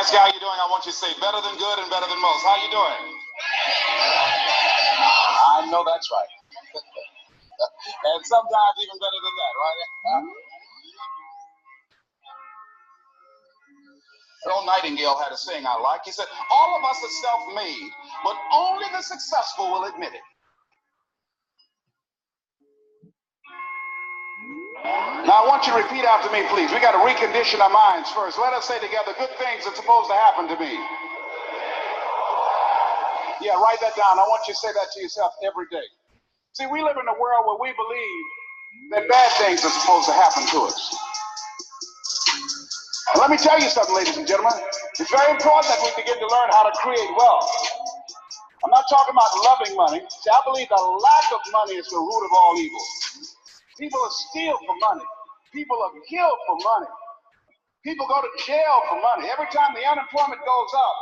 ask you how you're doing, I want you to say better than good and better than most. How you doing? I know that's right. And sometimes even better than that, right? Earl Nightingale had a saying I like. He said, all of us are self-made, but only the successful will admit it. Now I want you to repeat after me, please. We got to recondition our minds first. Let us say together, good things are supposed to happen to me. Yeah, write that down. I want you to say that to yourself every day. See, we live in a world where we believe that bad things are supposed to happen to us. And let me tell you something, ladies and gentlemen. It's very important that we begin to learn how to create wealth. I'm not talking about loving money. See, I believe the lack of money is the root of all evil. People are steal for money. People are killed for money. People go to jail for money. Every time the unemployment goes up,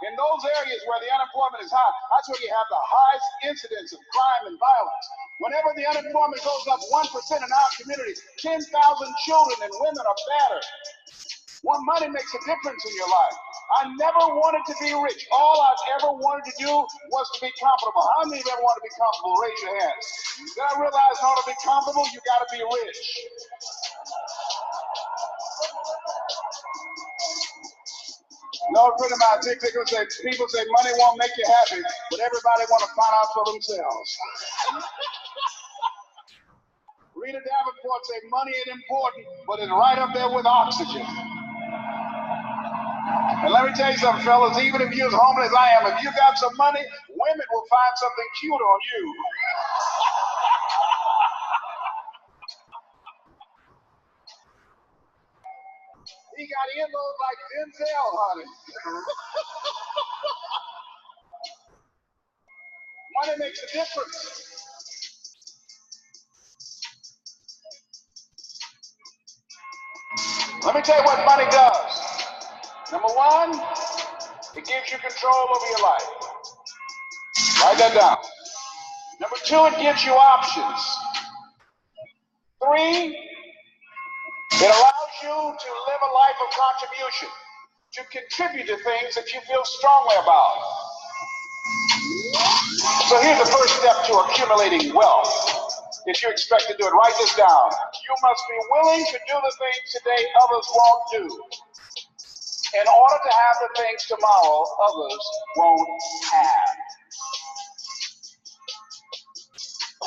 in those areas where the unemployment is high, that's where you have the highest incidence of crime and violence. Whenever the unemployment goes up 1% in our community, 10,000 children and women are battered. Well, money makes a difference in your life. I never wanted to be rich. All I've ever wanted to do was to be comfortable. How many of you ever want to be comfortable? Raise your hands. Then I realized in order to be comfortable, you got to be rich. No friend of mine, people say money won't make you happy, but everybody want to find out for themselves. Rita Davenport say money ain't important, but it's right up there with oxygen. And let me tell you something, fellas, even if you're as homeless as I am, if you got some money, women will find something cute on you. He got earlobes like Denzel, honey. Money makes a difference. Let me tell you what money does. Number one, it gives you control over your life. Write that down. Number two, it gives you options. 3, it allows you to live a life of contribution, to contribute to things that you feel strongly about. So here's the first step to accumulating wealth. If you expect to do it, write this down. You must be willing to do the things today others won't do, in order to have the things tomorrow others won't have.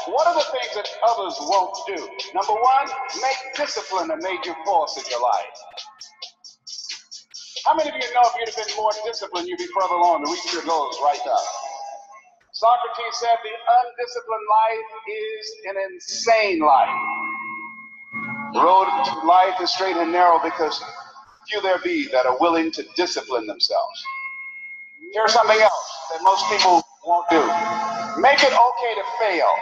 What are the things that others won't do? Number one, make discipline a major force in your life. How many of you know if you'd have been more disciplined, you'd be further along to reach your goals right now? Socrates said the undisciplined life is an insane life. The road to life is straight and narrow because few there be that are willing to discipline themselves. Here's something else that most people won't do. Make it okay to fail.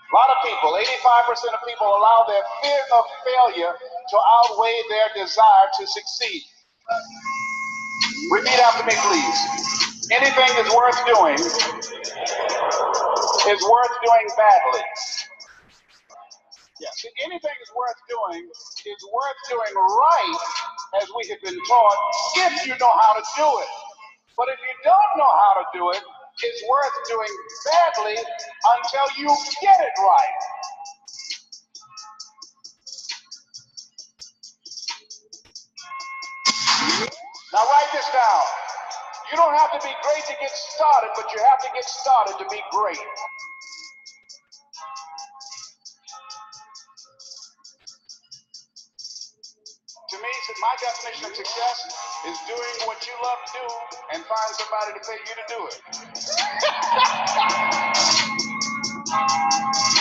A lot of people, 85% of people, allow their fear of failure to outweigh their desire to succeed. Repeat after me, please. Anything that's worth doing is worth doing badly. Yes, anything that's worth doing is worth doing right, as we have been taught, if you know how to do it. But if you don't know how to do it, it's worth doing badly until you get it right. Now write this down. You don't have to be great to get started, but you have to get started to be great. To me, my definition of success is doing what you love to do and find somebody to pay you to do it.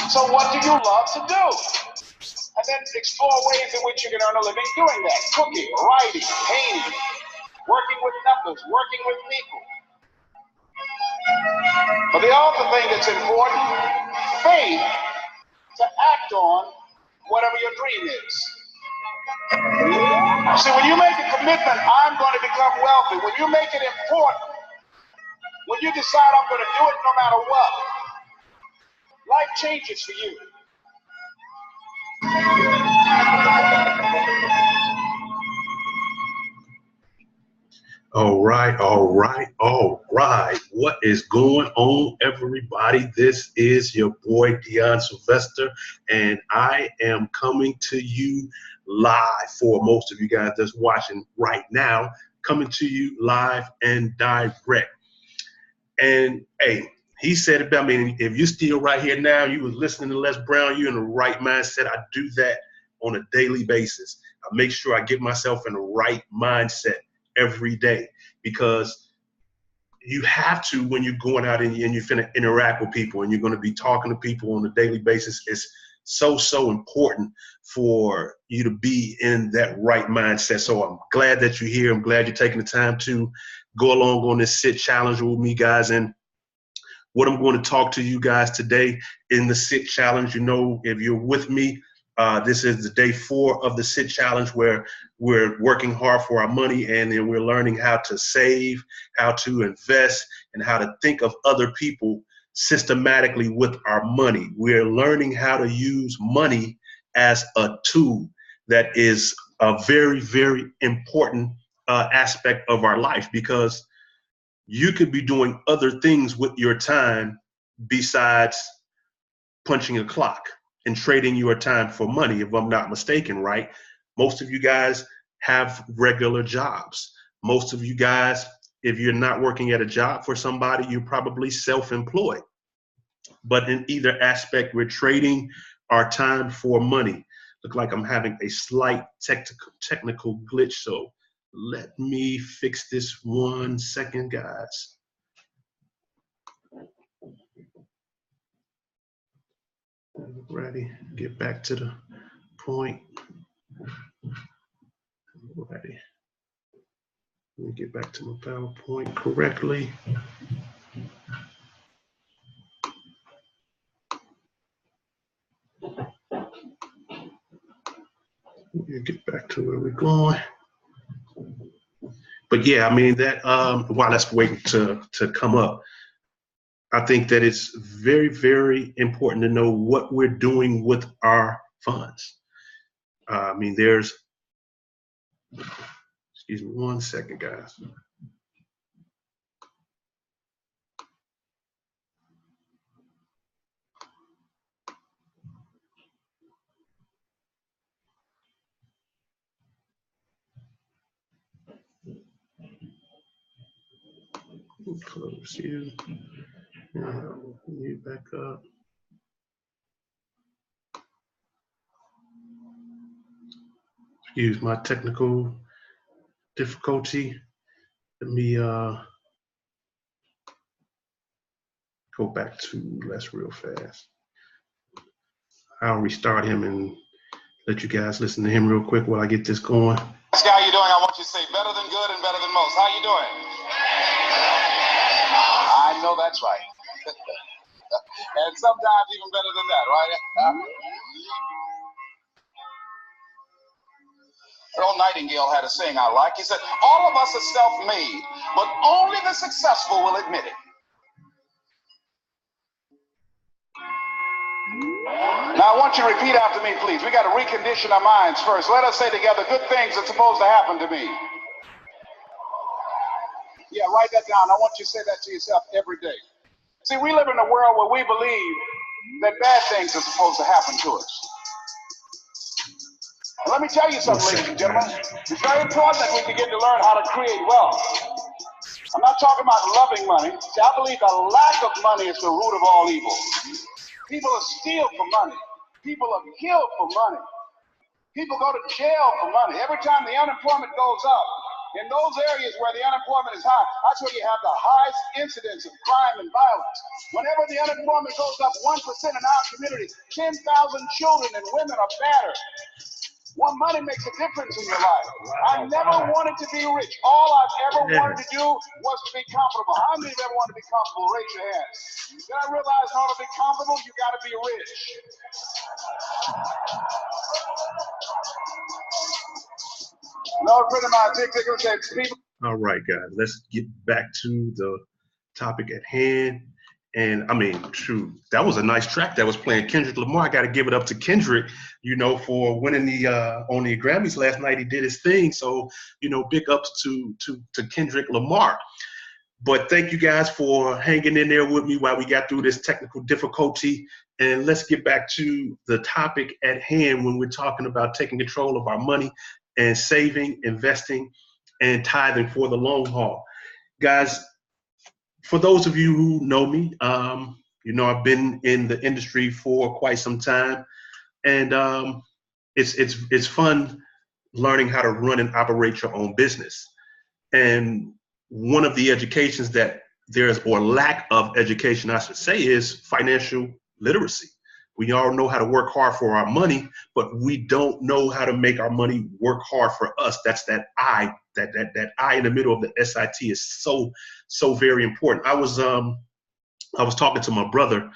So what do you love to do? And then explore ways in which you can earn a living doing that. Cooking, writing, painting, working with numbers, working with people. But the other thing that's important, faith to act on whatever your dream is. See, when you make a commitment, I'm going to become wealthy, when you make it important, when you decide I'm going to do it no matter what, life changes for you. All right, all right, all right. What is going on, everybody? This is your boy, Dion Sylvester, and I am coming to you live for most of you guys that's watching right now, coming to you live and direct. And hey, he said it about me. If you're still right here now, you was listening to Les Brown, you're in the right mindset. I do that on a daily basis. I make sure I get myself in the right mindset every day, because you have to, when you're going out and you're finna interact with people and you're going to be talking to people on a daily basis. It's so important for you to be in that right mindset. So I'm glad that you're here. I'm glad you're taking the time to go along on this sit challenge with me, guys. And what I'm going to talk to you guys today in the sit challenge, you know, if you're with me, this is the day 4 of the sit challenge, where we're working hard for our money, and then we're learning how to save, how to invest, and how to think of other people systematically with our money. We're learning how to use money as a tool that is a very, very important aspect of our life, because you could be doing other things with your time besides punching a clock and trading your time for money, if I'm not mistaken, right? Most of you guys have regular jobs. Most of you guys, if you're not working at a job for somebody, you're probably self-employed. But in either aspect, we're trading our time for money. Look like I'm having a slight technical glitch, so let me fix this 1 second, guys. Ready, get back to the point. Ready. Let me get back to my PowerPoint correctly. We'll get back to where we're going. But yeah, I mean, that while that's waiting to come up, I think that it's very, very important to know what we're doing with our funds. I mean, there's, excuse me 1 second, guys. Close you. You back up. Excuse my technical difficulty. Let me go back to Les real fast. I'll restart him and let you guys listen to him real quick while I get this going. How you doing? I want you to say better than good and better than most. How you doing? I know that's right. And sometimes even better than that, right? Earl Nightingale had a saying I like. He said, all of us are self-made, but only the successful will admit it. Now, I want you to repeat after me, please. We got to recondition our minds first. Let us say together, good things are supposed to happen to me. Yeah, write that down. I want you to say that to yourself every day. See, we live in a world where we believe that bad things are supposed to happen to us. And let me tell you something, ladies and gentlemen. It's very important that we begin to learn how to create wealth. I'm not talking about loving money. See, I believe the lack of money is the root of all evil. People are steal for money. People are killed for money. People go to jail for money. Every time the unemployment goes up, in those areas where the unemployment is high, that's where you have the highest incidence of crime and violence. Whenever the unemployment goes up 1% in our community, 10,000 children and women are battered. Well, money makes a difference in your life. I never wanted to be rich. All I've ever wanted to do was to be comfortable. How many of you ever want to be comfortable? Raise your hands. Then I realized in order to be comfortable, you got to be rich. Another friend of mine, Dick Dickerson, said, people. All right, guys, let's get back to the topic at hand. And I mean, true, that was a nice track that was playing. Kendrick Lamar, I got to give it up to Kendrick, for winning the on the Grammys last night. He did his thing. So, big ups to Kendrick Lamar. But thank you guys for hanging in there with me while we got through this technical difficulty. And let's get back to the topic at hand when we're talking about taking control of our money and saving, investing, and tithing for the long haul. Guys, for those of you who know me, I've been in the industry for quite some time, and it's fun learning how to run and operate your own business. And one of the educations that or lack of education, I should say, is financial literacy. We all know how to work hard for our money, but we don't know how to make our money work hard for us. That's that I, that I in the middle of the SIT is so very important. I was talking to my brother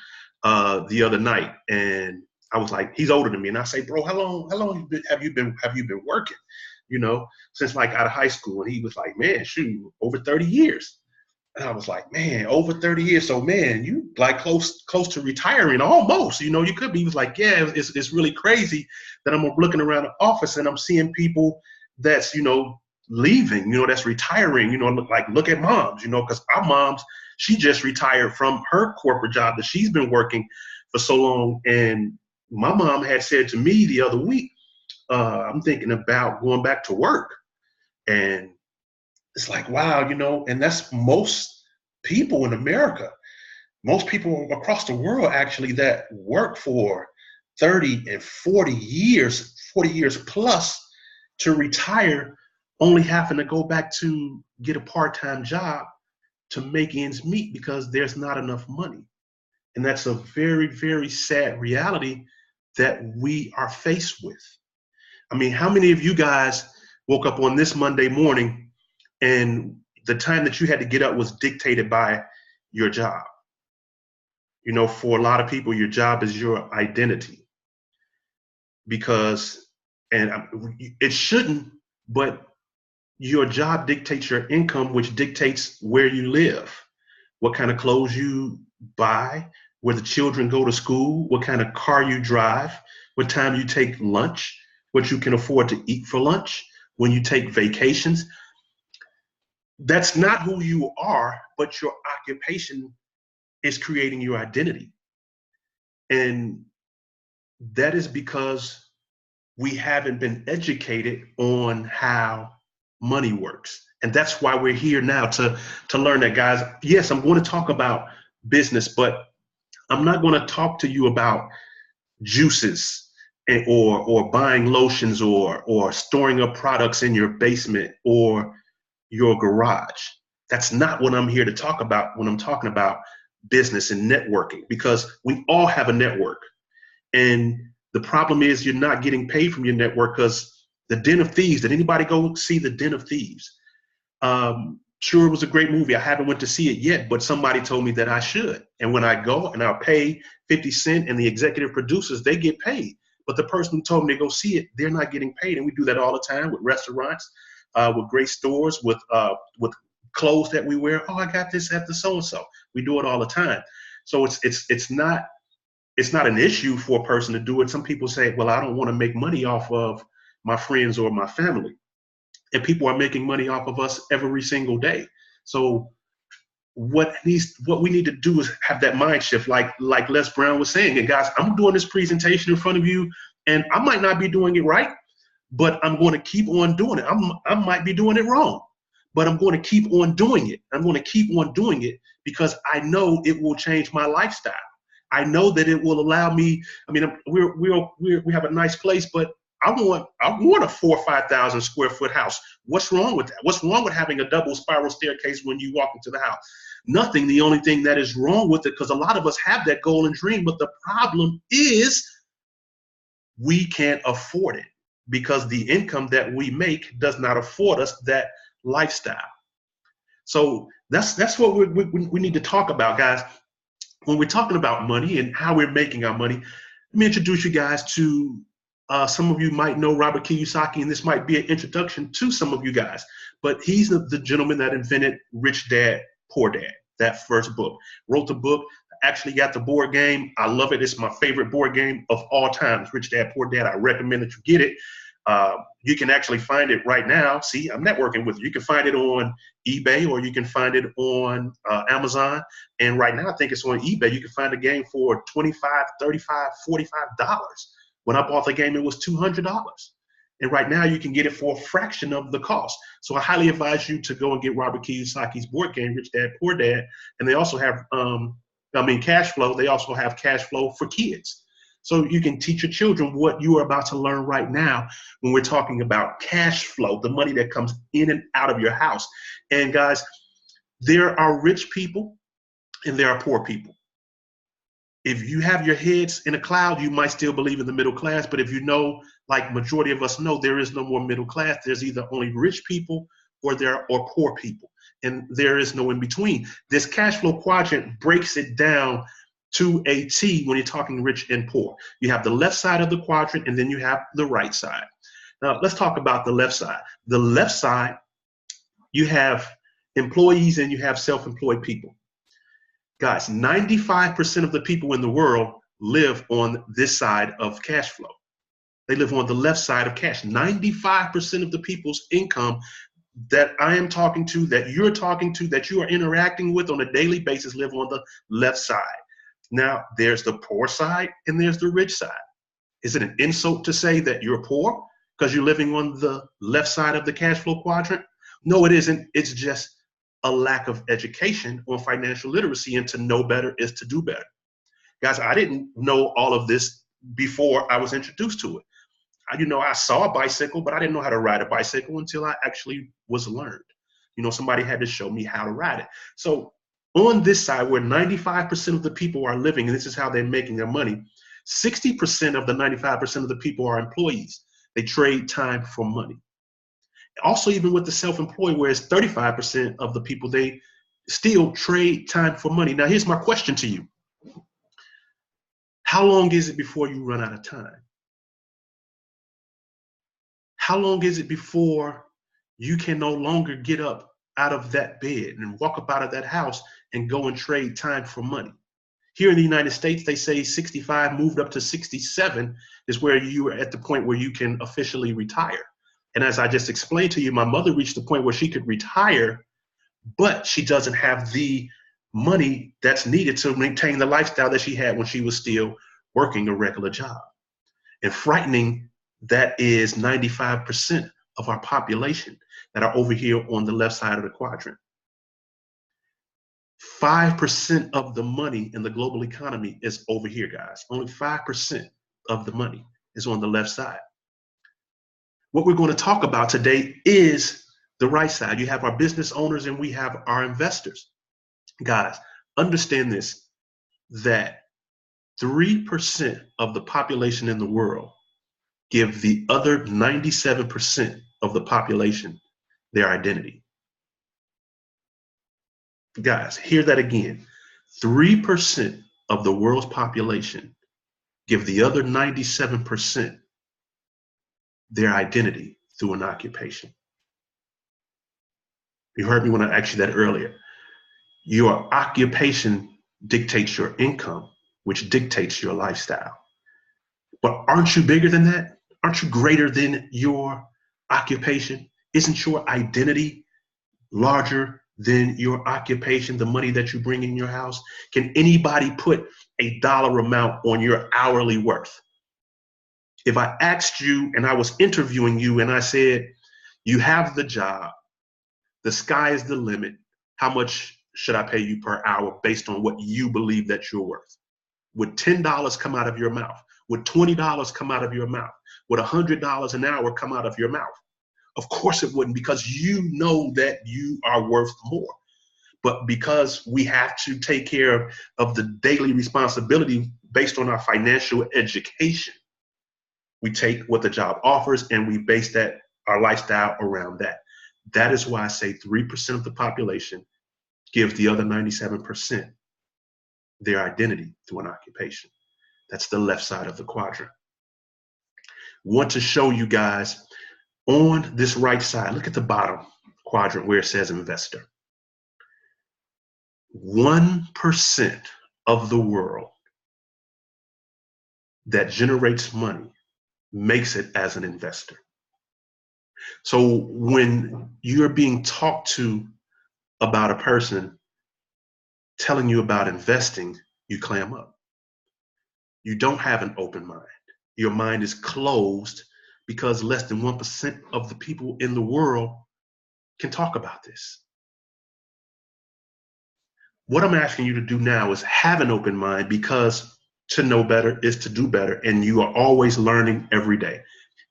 the other night, and I was like, he's older than me, and I say, bro, how long have you been working? Since like out of high school. And he was like, man, shoot, over 30 years. And I was like, man, over 30 years. So man, you like close to retiring almost, you could be. He was like, yeah, it's really crazy that I'm looking around the office and I'm seeing people that's, leaving, that's retiring, look at moms, because our moms, she just retired from her corporate job that she's been working for so long. And my mom had said to me the other week, I'm thinking about going back to work. And it's like, wow, and that's most people in America, most people across the world actually that work for 30 and 40 years plus to retire, only having to go back to get a part-time job to make ends meet because there's not enough money. And that's a very, very sad reality that we are faced with. I mean, how many of you guys woke up on this Monday morning and the time that you had to get up was dictated by your job? For a lot of people, your job is your identity. And it shouldn't, but your job dictates your income, which dictates where you live, what kind of clothes you buy, where the children go to school, what kind of car you drive, what time you take lunch, what you can afford to eat for lunch, when you take vacations. That's not who you are, but your occupation is creating your identity. And that is because we haven't been educated on how money works. And that's why we're here now to learn that, guys. Yes, I'm going to talk about business, but I'm not going to talk to you about juices or buying lotions or storing up products in your basement or your garage. That's not what I'm here to talk about when I'm talking about business and networking, because we all have a network. And the problem is you're not getting paid from your network, because the Den of Thieves, did anybody go see the Den of Thieves? Sure, it was a great movie. I haven't went to see it yet, but somebody told me that I should. And when I go and I'll pay 50 cents and the executive producers, they get paid. But the person who told me to go see it, they're not getting paid. And we do that all the time with restaurants, with great stores, with clothes that we wear. Oh, I got this at the so-and-so. We do it all the time. So it's not an issue for a person to do it. Some people say, well, I don't want to make money off of my friends or my family. And people are making money off of us every single day. So what we need to do is have that mind shift, like Les Brown was saying. And guys, I'm doing this presentation in front of you, and I might not be doing it right, but I'm going to keep on doing it. I might be doing it wrong, but I'm going to keep on doing it. I'm going to keep on doing it because I know it will change my lifestyle. I know that it will allow me. I mean, we have a nice place, but I want a 4,000 or 5,000 square foot house. What's wrong with that? What's wrong with having a double spiral staircase when you walk into the house? Nothing. The only thing that is wrong with it, because a lot of us have that goal and dream, but the problem is we can't afford it because the income that we make does not afford us that lifestyle. So that's what we need to talk about, guys. When we're talking about money and how we're making our money, let me introduce you guys to some of you might know Robert Kiyosaki, and this might be an introduction to some of you guys, but he's the gentleman that invented Rich Dad, Poor Dad, that first book. Wrote the book, actually got the board game. I love it. It's my favorite board game of all time. Rich Dad, Poor Dad. I recommend that you get it. You can actually find it right now. See, I'm networking with you. You can find it on eBay or you can find it on Amazon. And right now, I think it's on eBay. You can find the game for $25, $35, $45. When I bought the game, it was $200. And right now, you can get it for a fraction of the cost. So I highly advise you to go and get Robert Kiyosaki's board game, Rich Dad, Poor Dad. And they also have, cash flow. They also have cash flow for kids. So you can teach your children what you are about to learn right now when we're talking about cash flow, the money that comes in and out of your house. And guys, there are rich people and there are poor people. If you have your heads in a cloud, you might still believe in the middle class. But if you know, like majority of us know, there is no more middle class. There's either only rich people or poor people. And there is no in between. This cash flow quadrant breaks it down to a T when you're talking rich and poor. You have the left side of the quadrant and then you have the right side. Now let's talk about the left side. The left side, you have employees and you have self-employed people. Guys, 95% of the people in the world live on this side of cash flow. They live on the left side of cash. 95% of the people's income that I am talking to, that you're talking to, that you are interacting with on a daily basis live on the left side. Now, there's the poor side and there's the rich side. Is it an insult to say that you're poor because you're living on the left side of the cash flow quadrant? No, it isn't. It's just a lack of education on financial literacy, and to know better is to do better. Guys, I didn't know all of this before I was introduced to it. I saw a bicycle, but I didn't know how to ride a bicycle until I actually was learned. Somebody had to show me how to ride it. So on this side, where 95% of the people are living, and this is how they're making their money, 60% of the 95% of the people are employees. They trade time for money. Also, even with the self-employed, whereas 35% of the people, they still trade time for money. Now, here's my question to you. How long is it before you run out of time? How long is it before you can no longer get up out of that bed and walk up out of that house and go and trade time for money? Here in the United States, they say 65 moved up to 67 is where you are at the point where you can officially retire. And as I just explained to you, my mother reached the point where she could retire, but she doesn't have the money that's needed to maintain the lifestyle that she had when she was still working a regular job. And frightening, that is 95% of our population that are over here on the left side of the quadrant. 5% of the money in the global economy is over here, guys. Only 5% of the money is on the left side. What we're going to talk about today is the right side. You have our business owners and we have our investors. Guys, understand this, that 3% of the population in the world give the other 97% of the population their identity. Guys, hear that again. 3% of the world's population give the other 97% their identity through an occupation. You heard me when I asked you that earlier. Your occupation dictates your income, which dictates your lifestyle. But aren't you bigger than that? Aren't you greater than your occupation? Isn't your identity larger than your occupation, the money that you bring in your house? Can anybody put a dollar amount on your hourly worth? If I asked you and I was interviewing you and I said, you have the job, the sky is the limit, how much should I pay you per hour based on what you believe that you're worth? Would $10 come out of your mouth? Would $20 come out of your mouth? Would $100 an hour come out of your mouth? Of course it wouldn't, because you know that you are worth more. But because we have to take care of the daily responsibility based on our financial education, we take what the job offers and we base our lifestyle around that. That is why I say 3% of the population give the other 97% their identity through an occupation. That's the left side of the quadrant. Want to show you guys on this right side, look at the bottom quadrant where it says investor. 1% of the world that generates money makes it as an investor. So when you're being talked to about a person telling you about investing, you clam up. You don't have an open mind. Your mind is closed because less than 1% of the people in the world can talk about this. What I'm asking you to do now is have an open mind, because to know better is to do better, and you are always learning every day.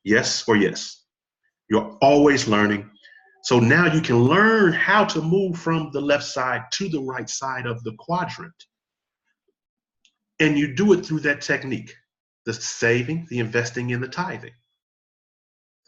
Yes or yes? You're always learning. So now you can learn how to move from the left side to the right side of the quadrant. And you do it through that technique, the saving, the investing, and the tithing.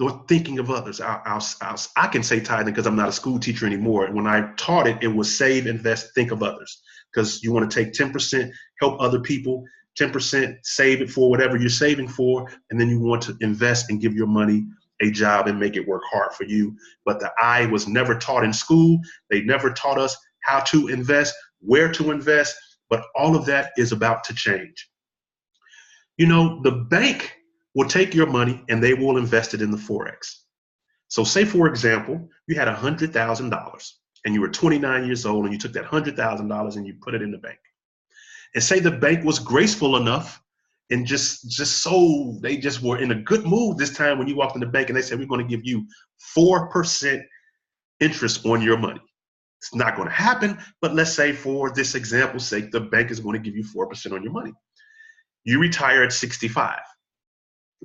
Or thinking of others. I can say tithing because I'm not a school teacher anymore. When I taught it, it was save, invest, think of others. Because you want to take 10%, help other people, 10% save it for whatever you're saving for, and then you want to invest and give your money a job and make it work hard for you. But the I was never taught in school. They never taught us how to invest, where to invest, but all of that is about to change. You know, the bank will take your money and they will invest it in the Forex. So say, for example, you had $100,000 and you were 29 years old and you took that $100,000 and you put it in the bank. And say the bank was graceful enough and they just were in a good mood this time when you walked in the bank and they said, we're going to give you 4% interest on your money. It's not going to happen, but let's say for this example's sake, the bank is going to give you 4% on your money. You retire at 65.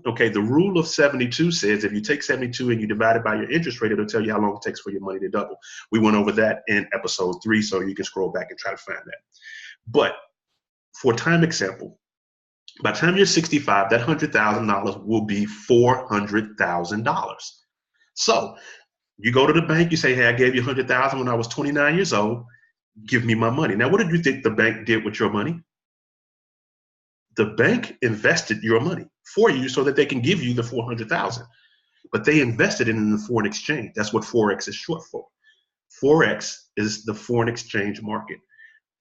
Okay, the rule of 72 says if you take 72 and you divide it by your interest rate, it'll tell you how long it takes for your money to double. We went over that in episode 3, so you can scroll back and try to find that. But for time example, by the time you're 65, that $100,000 will be $400,000. So you go to the bank, you say, hey, I gave you $100,000 when I was 29 years old. Give me my money. Now, what did you think the bank did with your money? The bank invested your money for you so that they can give you the $400,000, but they invested it in the foreign exchange. That's what Forex is short for. Forex is the foreign exchange market.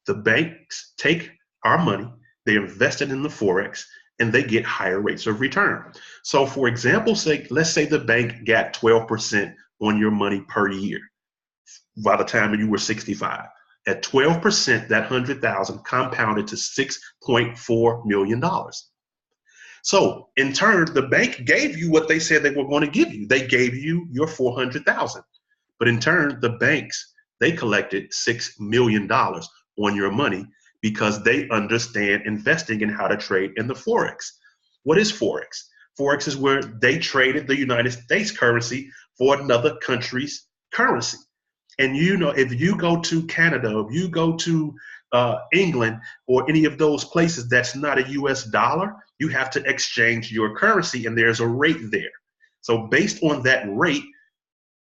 The banks take our money, they invest it in the Forex, and they get higher rates of return. So for example's sake, let's say the bank got 12% on your money per year by the time you were 65. At 12%, that $100,000 compounded to $6.4 million. So in turn, the bank gave you what they said they were going to give you. They gave you your $400,000. But in turn, the banks, they collected $6 million on your money because they understand investing and how to trade in the Forex. What is Forex? Forex is where they traded the United States currency for another country's currency. And you know, if you go to Canada, if you go to England or any of those places that's not a US dollar, you have to exchange your currency and there's a rate there. So based on that rate,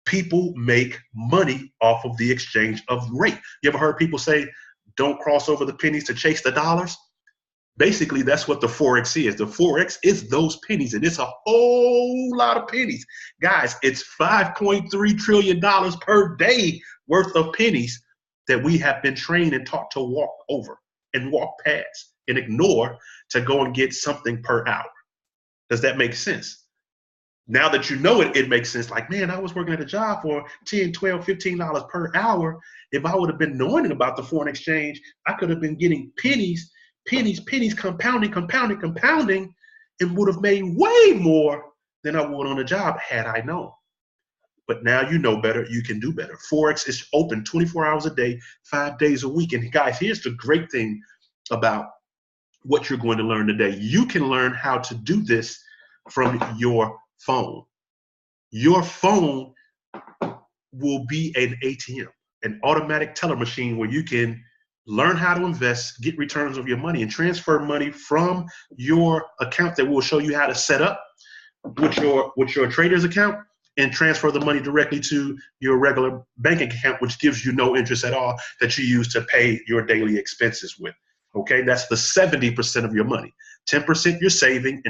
people make money off of the exchange of rate. You ever heard people say, don't cross over the pennies to chase the dollars? Basically, that's what the Forex is. The Forex is those pennies, and it's a whole lot of pennies. Guys, it's $5.3 trillion per day worth of pennies that we have been trained and taught to walk over and walk past and ignore to go and get something per hour. Does that make sense? Now that you know it, it makes sense. Like, man, I was working at a job for $10, $12, $15 per hour. If I would have been knowing about the foreign exchange, I could have been getting pennies, compounding, and would have made way more than I would on a job had I known. But now you know better, you can do better. Forex is open 24 hours a day, 5 days a week. And guys, here's the great thing about what you're going to learn today. You can learn how to do this from your phone. Your phone will be an ATM, an automatic teller machine where you can learn how to invest, get returns of your money, and transfer money from your account that will show you how to set up with your trader's account and transfer the money directly to your regular banking account, which gives you no interest at all that you use to pay your daily expenses with. Okay, that's the 70% of your money. 10% you're saving,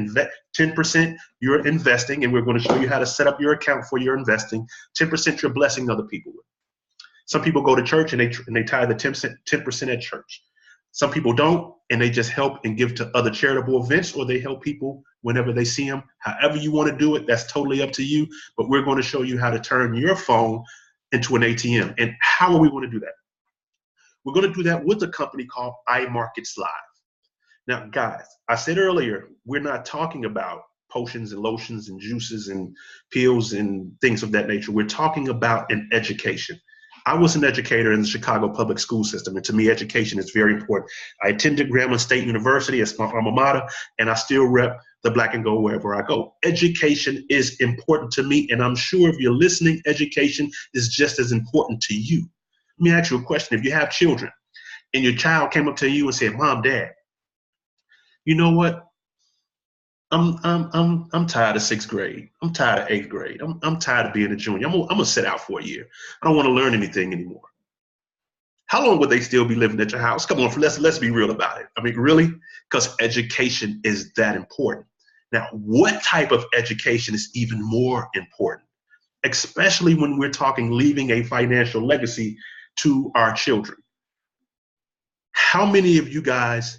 10% you're investing, and we're going to show you how to set up your account for your investing. 10% you're blessing other people with. Some people go to church and they tithe the 10% at church. Some people don't, and they just help and give to other charitable events, or they help people whenever they see them. However you want to do it, that's totally up to you. But we're going to show you how to turn your phone into an ATM. And how are we going to do that? We're going to do that with a company called iMarkets Live. Now, guys, I said earlier, we're not talking about potions and lotions and juices and pills and things of that nature. We're talking about an education. I was an educator in the Chicago public school system, and to me, education is very important. I attended Grambling State University as my alma mater, and I still rep the black and gold wherever I go. Education is important to me, and I'm sure if you're listening, education is just as important to you. Let me ask you a question. If you have children, and your child came up to you and said, "Mom, Dad, you know what? I'm tired of sixth grade. I'm tired of eighth grade. I'm tired of being a junior. I'm gonna sit out for a year. I don't want to learn anything anymore." How long would they still be living at your house? Come on, let's be real about it. I mean, really? Because education is that important. Now, what type of education is even more important, especially when we're talking leaving a financial legacy to our children? How many of you guys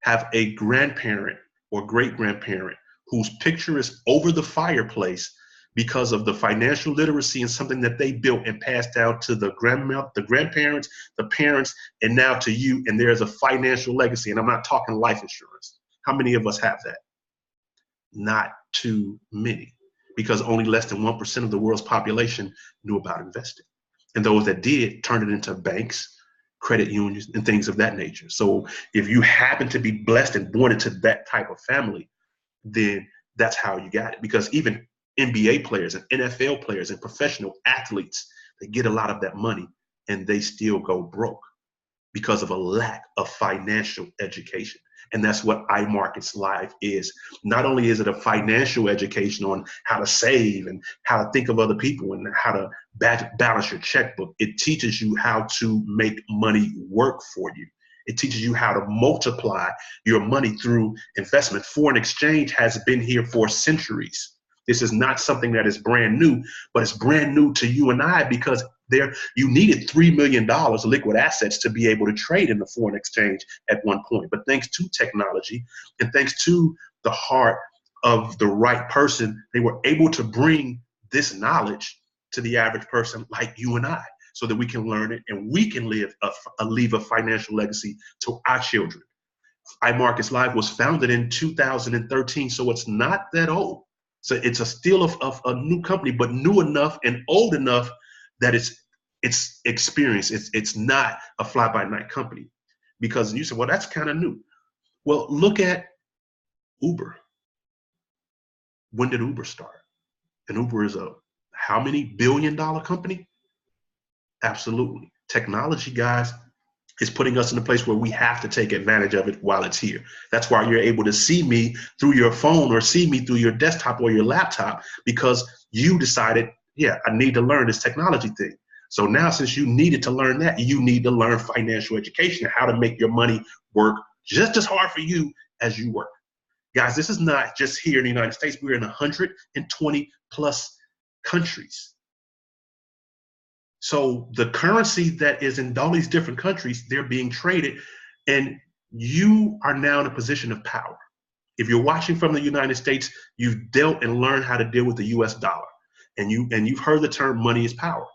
have a grandparent or great-grandparent whose picture is over the fireplace because of the financial literacy and something that they built and passed down to the grandparents, the parents, and now to you, and there's a financial legacy? And I'm not talking life insurance. How many of us have that? Not too many, because only less than 1% of the world's population knew about investing. And those that did turned it into banks, credit unions, and things of that nature. So if you happen to be blessed and born into that type of family, then that's how you got it. Because even NBA players and NFL players and professional athletes, they get a lot of that money and they still go broke because of a lack of financial education. And that's what iMarkets Live is. Not only is it a financial education on how to save and how to think of other people and how to balance your checkbook, it teaches you how to make money work for you. It teaches you how to multiply your money through investment. Foreign exchange has been here for centuries. This is not something that is brand new, but it's brand new to you and I because you needed $3 million of liquid assets to be able to trade in the foreign exchange at one point. But thanks to technology and thanks to the heart of the right person, they were able to bring this knowledge to the average person like you and I, so that we can learn it and we can leave a financial legacy to our children. iMarkets Live was founded in 2013, so it's not that old. So it's still of a new company, but new enough and old enough that it's experienced. It's not a fly-by-night company. Because you said, well, that's kind of new. Well, look at Uber. When did Uber start? And Uber is a how many billion-dollar company? Absolutely. Technology, guys, is putting us in a place where we have to take advantage of it while it's here. That's why you're able to see me through your phone or see me through your desktop or your laptop, because you decided, yeah, I need to learn this technology thing. So now, since you needed to learn that, you need to learn financial education, how to make your money work just as hard for you as you work. Guys, this is not just here in the United States. We're in 120 plus countries. So the currency that is in all these different countries, they're being traded, and you are now in a position of power. If you're watching from the United States, you've dealt and learned how to deal with the US dollar, and you've heard the term money is power.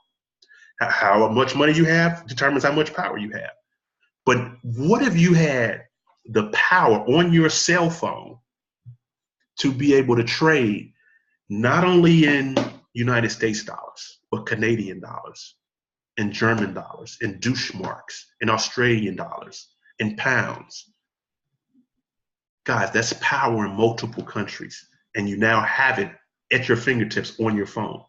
How much money you have determines how much power you have. But what if you had the power on your cell phone to be able to trade not only in United States dollars, but Canadian dollars, in German dollars, in Deutschmarks, in Australian dollars, in pounds? Guys, that's power in multiple countries, and you now have it at your fingertips on your phone.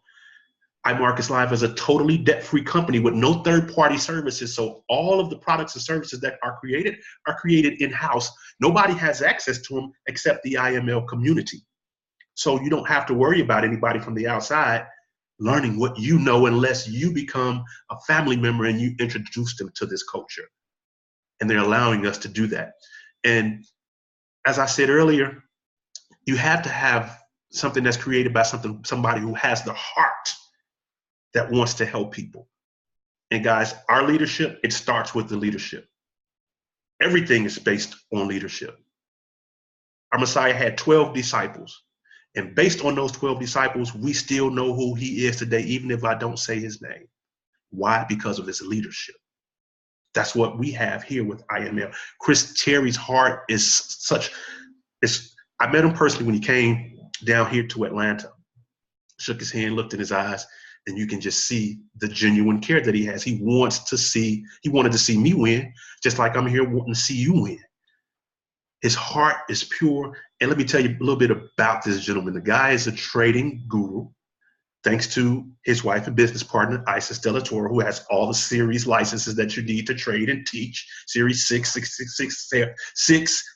iMarkets Live is a totally debt-free company with no third-party services, so all of the products and services that are created in-house. Nobody has access to them except the IML community. So you don't have to worry about anybody from the outside learning what you know unless you become a family member and you introduce them to this culture. And they're allowing us to do that. And as I said earlier, you have to have something that's created by somebody who has the heart that wants to help people. And guys, our leadership, it starts with the leadership. Everything is based on leadership. Our Messiah had 12 disciples. And based on those 12 disciples, we still know who he is today, even if I don't say his name. Why? Because of his leadership. That's what we have here with iML. Chris Terry's heart is such, I met him personally when he came down here to Atlanta, shook his hand, looked in his eyes, and you can just see the genuine care that he has. He wanted to see me win, just like I'm here wanting to see you win. His heart is pure. And let me tell you a little bit about this gentleman. The guy is a trading guru, thanks to his wife and business partner, Isis Della Toro, who has all the series licenses that you need to trade and teach. Series 6,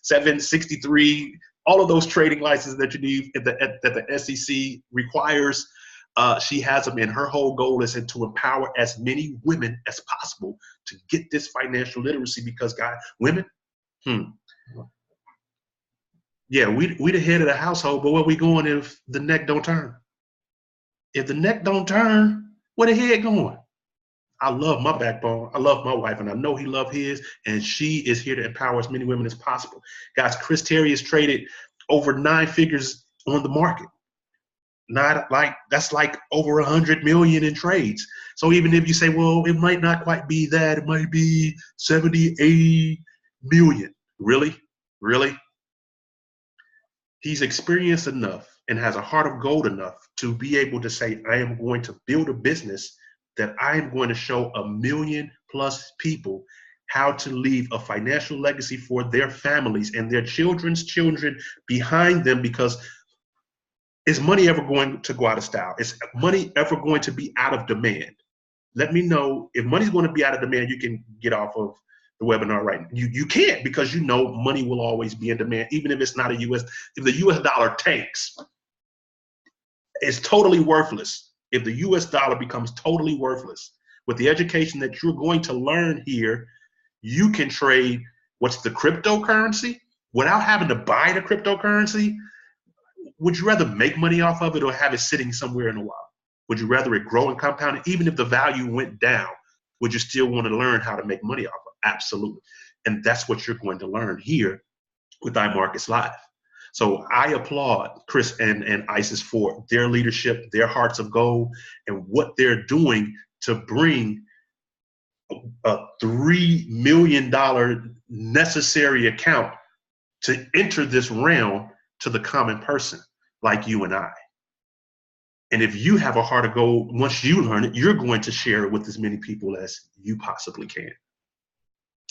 7, 63, all of those trading licenses that you need that the SEC requires. She has them, and her whole goal is to empower as many women as possible to get this financial literacy because, women, yeah, we the head of the household, but where we going if the neck don't turn? If the neck don't turn, where the head going? I love my backbone. I love my wife, and I know he loves his, and she is here to empower as many women as possible. Guys, Chris Terry has traded over 9 figures on the market. That's like over 100 million in trades. So even if you say, well, it might not quite be that, it might be 70, 80 million. Really? He's experienced enough and has a heart of gold enough to be able to say, I am going to build a business that I am going to show 1 million+ people how to leave a financial legacy for their families and their children's children behind them, because is money ever going to go out of style? Is money ever going to be out of demand? Let me know if money's going to be out of demand. You can get off of the webinar right now. You can't, because you know money will always be in demand, even if it's not if the US dollar tanks, it's totally worthless. If the US dollar becomes totally worthless, with the education that you're going to learn here, you can trade what's the cryptocurrency without having to buy the cryptocurrency. Would you rather make money off of it or have it sitting somewhere in a while? Would you rather it grow and compound? Even if the value went down, would you still want to learn how to make money off of it? Absolutely. And that's what you're going to learn here with iMarkets Live. So I applaud Chris and Isis for their leadership, their hearts of gold, and what they're doing to bring a $3 million necessary account to enter this realm to the common person like you and I. And if you have a heart of gold, once you learn it, you're going to share it with as many people as you possibly can.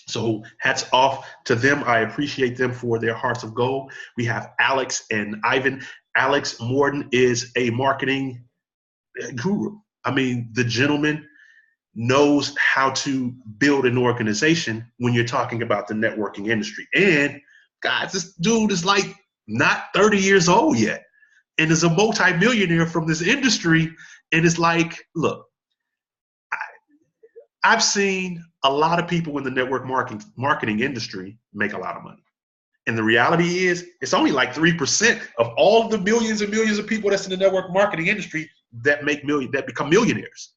So hats off to them. I appreciate them for their hearts of gold. We have Alex and Ivan. Alex Morden is a marketing guru. I mean, the gentleman knows how to build an organization when you're talking about the networking industry. And guys, this dude is like not 30 years old yet and is a multi-millionaire from this industry. And it's like, look, I've seen a lot of people in the network marketing industry make a lot of money. And the reality is, it's only like 3% of all of the millions and millions of people that's in the network marketing industry that become millionaires,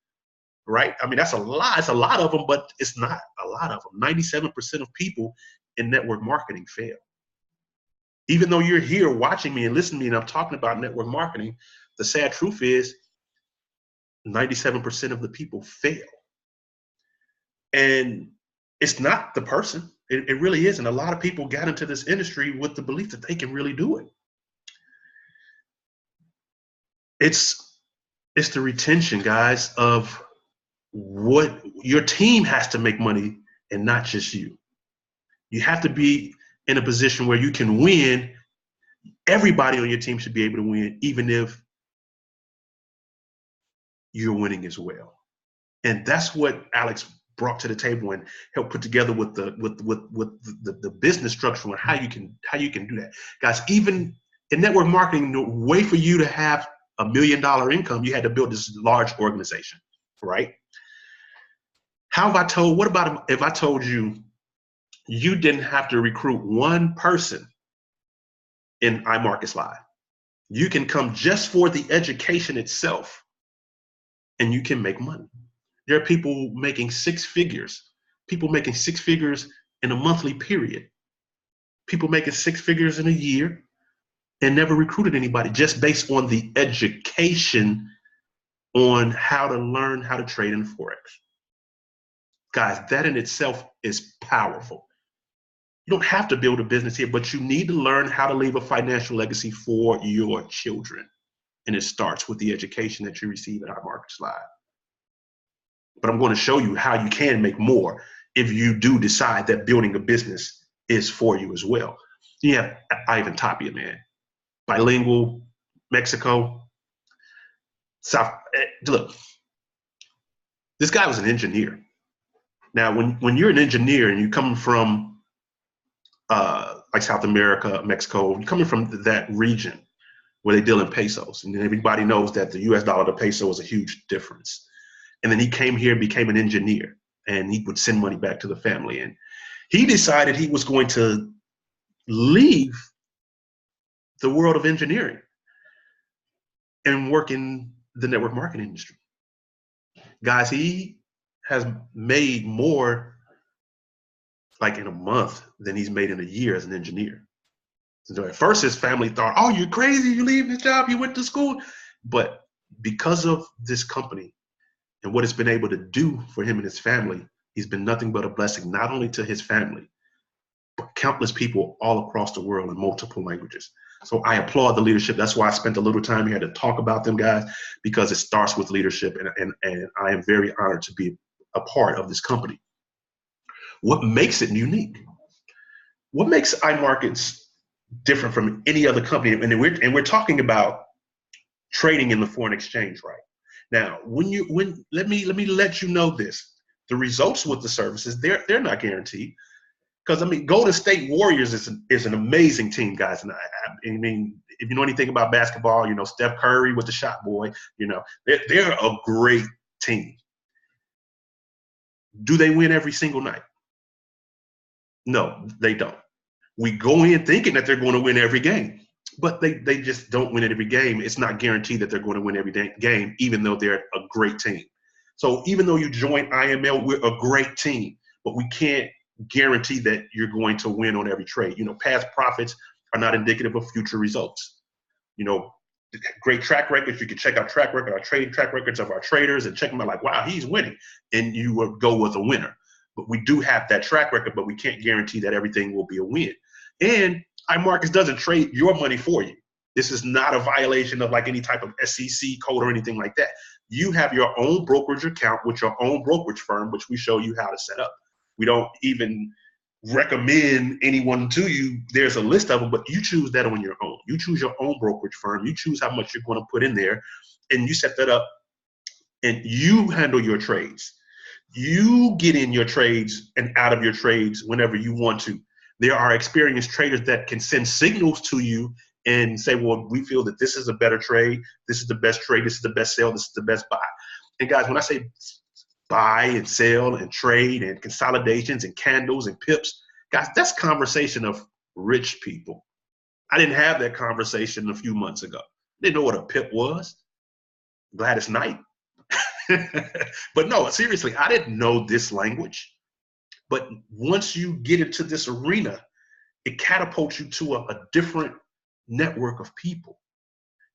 right? I mean, that's a lot. It's a lot of them, but it's not a lot of them. 97% of people in network marketing fail. Even though you're here watching me and listening to me and I'm talking about network marketing, the sad truth is 97% of the people fail. And it's not the person. It really isn't. A lot of people got into this industry with the belief that they can really do it. It's the retention, guys, of what your team has to make money and not just you. You have to be in a position where you can win. Everybody on your team should be able to win, even if you're winning as well. And that's what Alex brought to the table and helped put together with the business structure and how you can do that. Guys, even in network marketing, the way for you to have $1 million income, you had to build this large organization, right? What about if I told you you didn't have to recruit one person in iMarkets Live? You can come just for the education itself and you can make money. There are people making 6 figures in in a monthly period. People making 6 figures in a year and never recruited anybody just based on the education on how to learn how to trade in Forex. Guys, that in itself is powerful. You don't have to build a business here, but you need to learn how to leave a financial legacy for your children. And it starts with the education that you receive at iMarkets Live. But I'm going to show you how you can make more if you do decide that building a business is for you as well. You have Ivan Tapia, man. Bilingual, Mexico, South. Look, this guy was an engineer. Now, when you're an engineer and you come from like South America, Mexico, you're coming from that region where they deal in pesos, and everybody knows that the U.S. dollar to peso is a huge difference. And then he came here and became an engineer, and he would send money back to the family. And he decided he was going to leave the world of engineering and work in the network marketing industry. Guys, he has made more like in a month than he's made in a year as an engineer. So at first his family thought, oh, you're crazy, you leave this job, you went to school. But because of this company and what it's been able to do for him and his family, he's been nothing but a blessing, not only to his family, but countless people all across the world in multiple languages. So I applaud the leadership. That's why I spent a little time here to talk about them, guys, because it starts with leadership, and I am very honored to be a part of this company. What makes it unique? What makes iMarkets different from any other company? And we're talking about trading in the foreign exchange, right? Now, let me let you know this: the results with the services, they're not guaranteed. Because, I mean, Golden State Warriors is an amazing team, guys. And I mean, if you know anything about basketball, you know, Steph Curry with the shot boy, you know, they're a great team. Do they win every single night? No, they don't. We go in thinking that they're going to win every game, but they just don't win every game. It's not guaranteed that they're going to win every game, even though they're a great team. So even though you join iML, we're a great team, but we can't guarantee that you're going to win on every trade. You know, past profits are not indicative of future results. You know, great track records. You can check out our trading track records of our traders and check them out like, wow, he's winning. And you will go with a winner. But we do have that track record, but we can't guarantee that everything will be a win. And iMarkets doesn't trade your money for you. This is not a violation of like any type of SEC code or anything like that. You have your own brokerage account with your own brokerage firm, which we show you how to set up. We don't even recommend anyone to you. There's a list of them, but you choose that on your own. You choose your own brokerage firm. You choose how much you're going to put in there, and you set that up, and you handle your trades. You get in your trades and out of your trades whenever you want to. There are experienced traders that can send signals to you and say, well, we feel that this is a better trade. This is the best trade. This is the best sell. This is the best buy. And guys, when I say buy and sell and trade and consolidations and candles and pips, guys, that's conversation of rich people. I didn't have that conversation a few months ago. Didn't know what a pip was. Gladys Knight. But no, seriously, I didn't know this language. But once you get into this arena, it catapults you to a different network of people.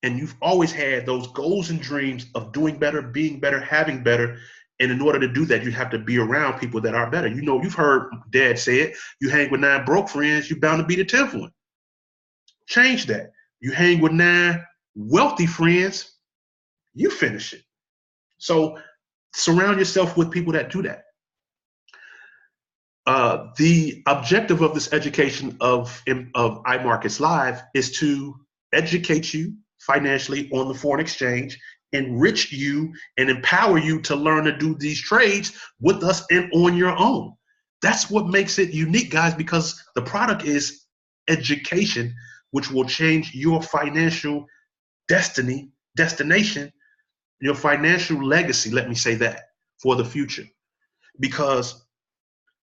And you've always had those goals and dreams of doing better, being better, having better. And in order to do that, you have to be around people that are better. You know, you've heard Dad say it, you hang with 9 broke friends, you're bound to be the 10th one. Change that. You hang with 9 wealthy friends, you finish it. So surround yourself with people that do that. The objective of this education of iMarkets Live is to educate you financially on the foreign exchange, enrich you, and empower you to learn to do these trades with us and on your own. That's what makes it unique, guys, because the product is education, which will change your financial destination, your financial legacy, let me say that, for the future. Because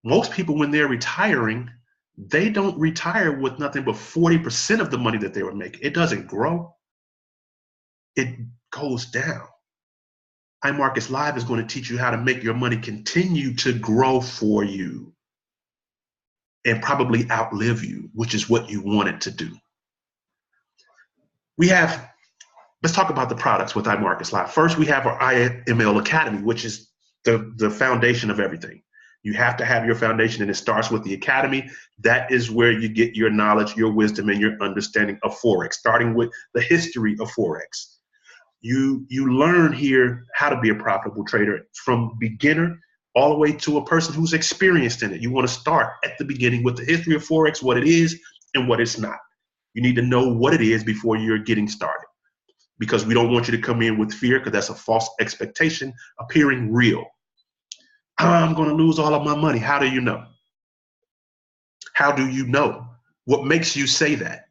most people, when they're retiring, they don't retire with nothing but 40% of the money that they were making. It doesn't grow. It goes down. iMarkets Live is going to teach you how to make your money continue to grow for you. and probably outlive you, which is what you wanted to do. Let's talk about the products with iMarkets Live. First, we have our iML Academy, which is the foundation of everything. You have to have your foundation, and it starts with the Academy. That is where you get your knowledge, your wisdom, and your understanding of Forex, starting with the history of Forex. You learn here how to be a profitable trader from beginner all the way to a person who's experienced in it. You want to start at the beginning with the history of Forex, what it is and what it's not. You need to know what it is before you're getting started, because we don't want you to come in with fear, because that's a false expectation appearing real. I'm going to lose all of my money. How do you know? How do you know? What makes you say that?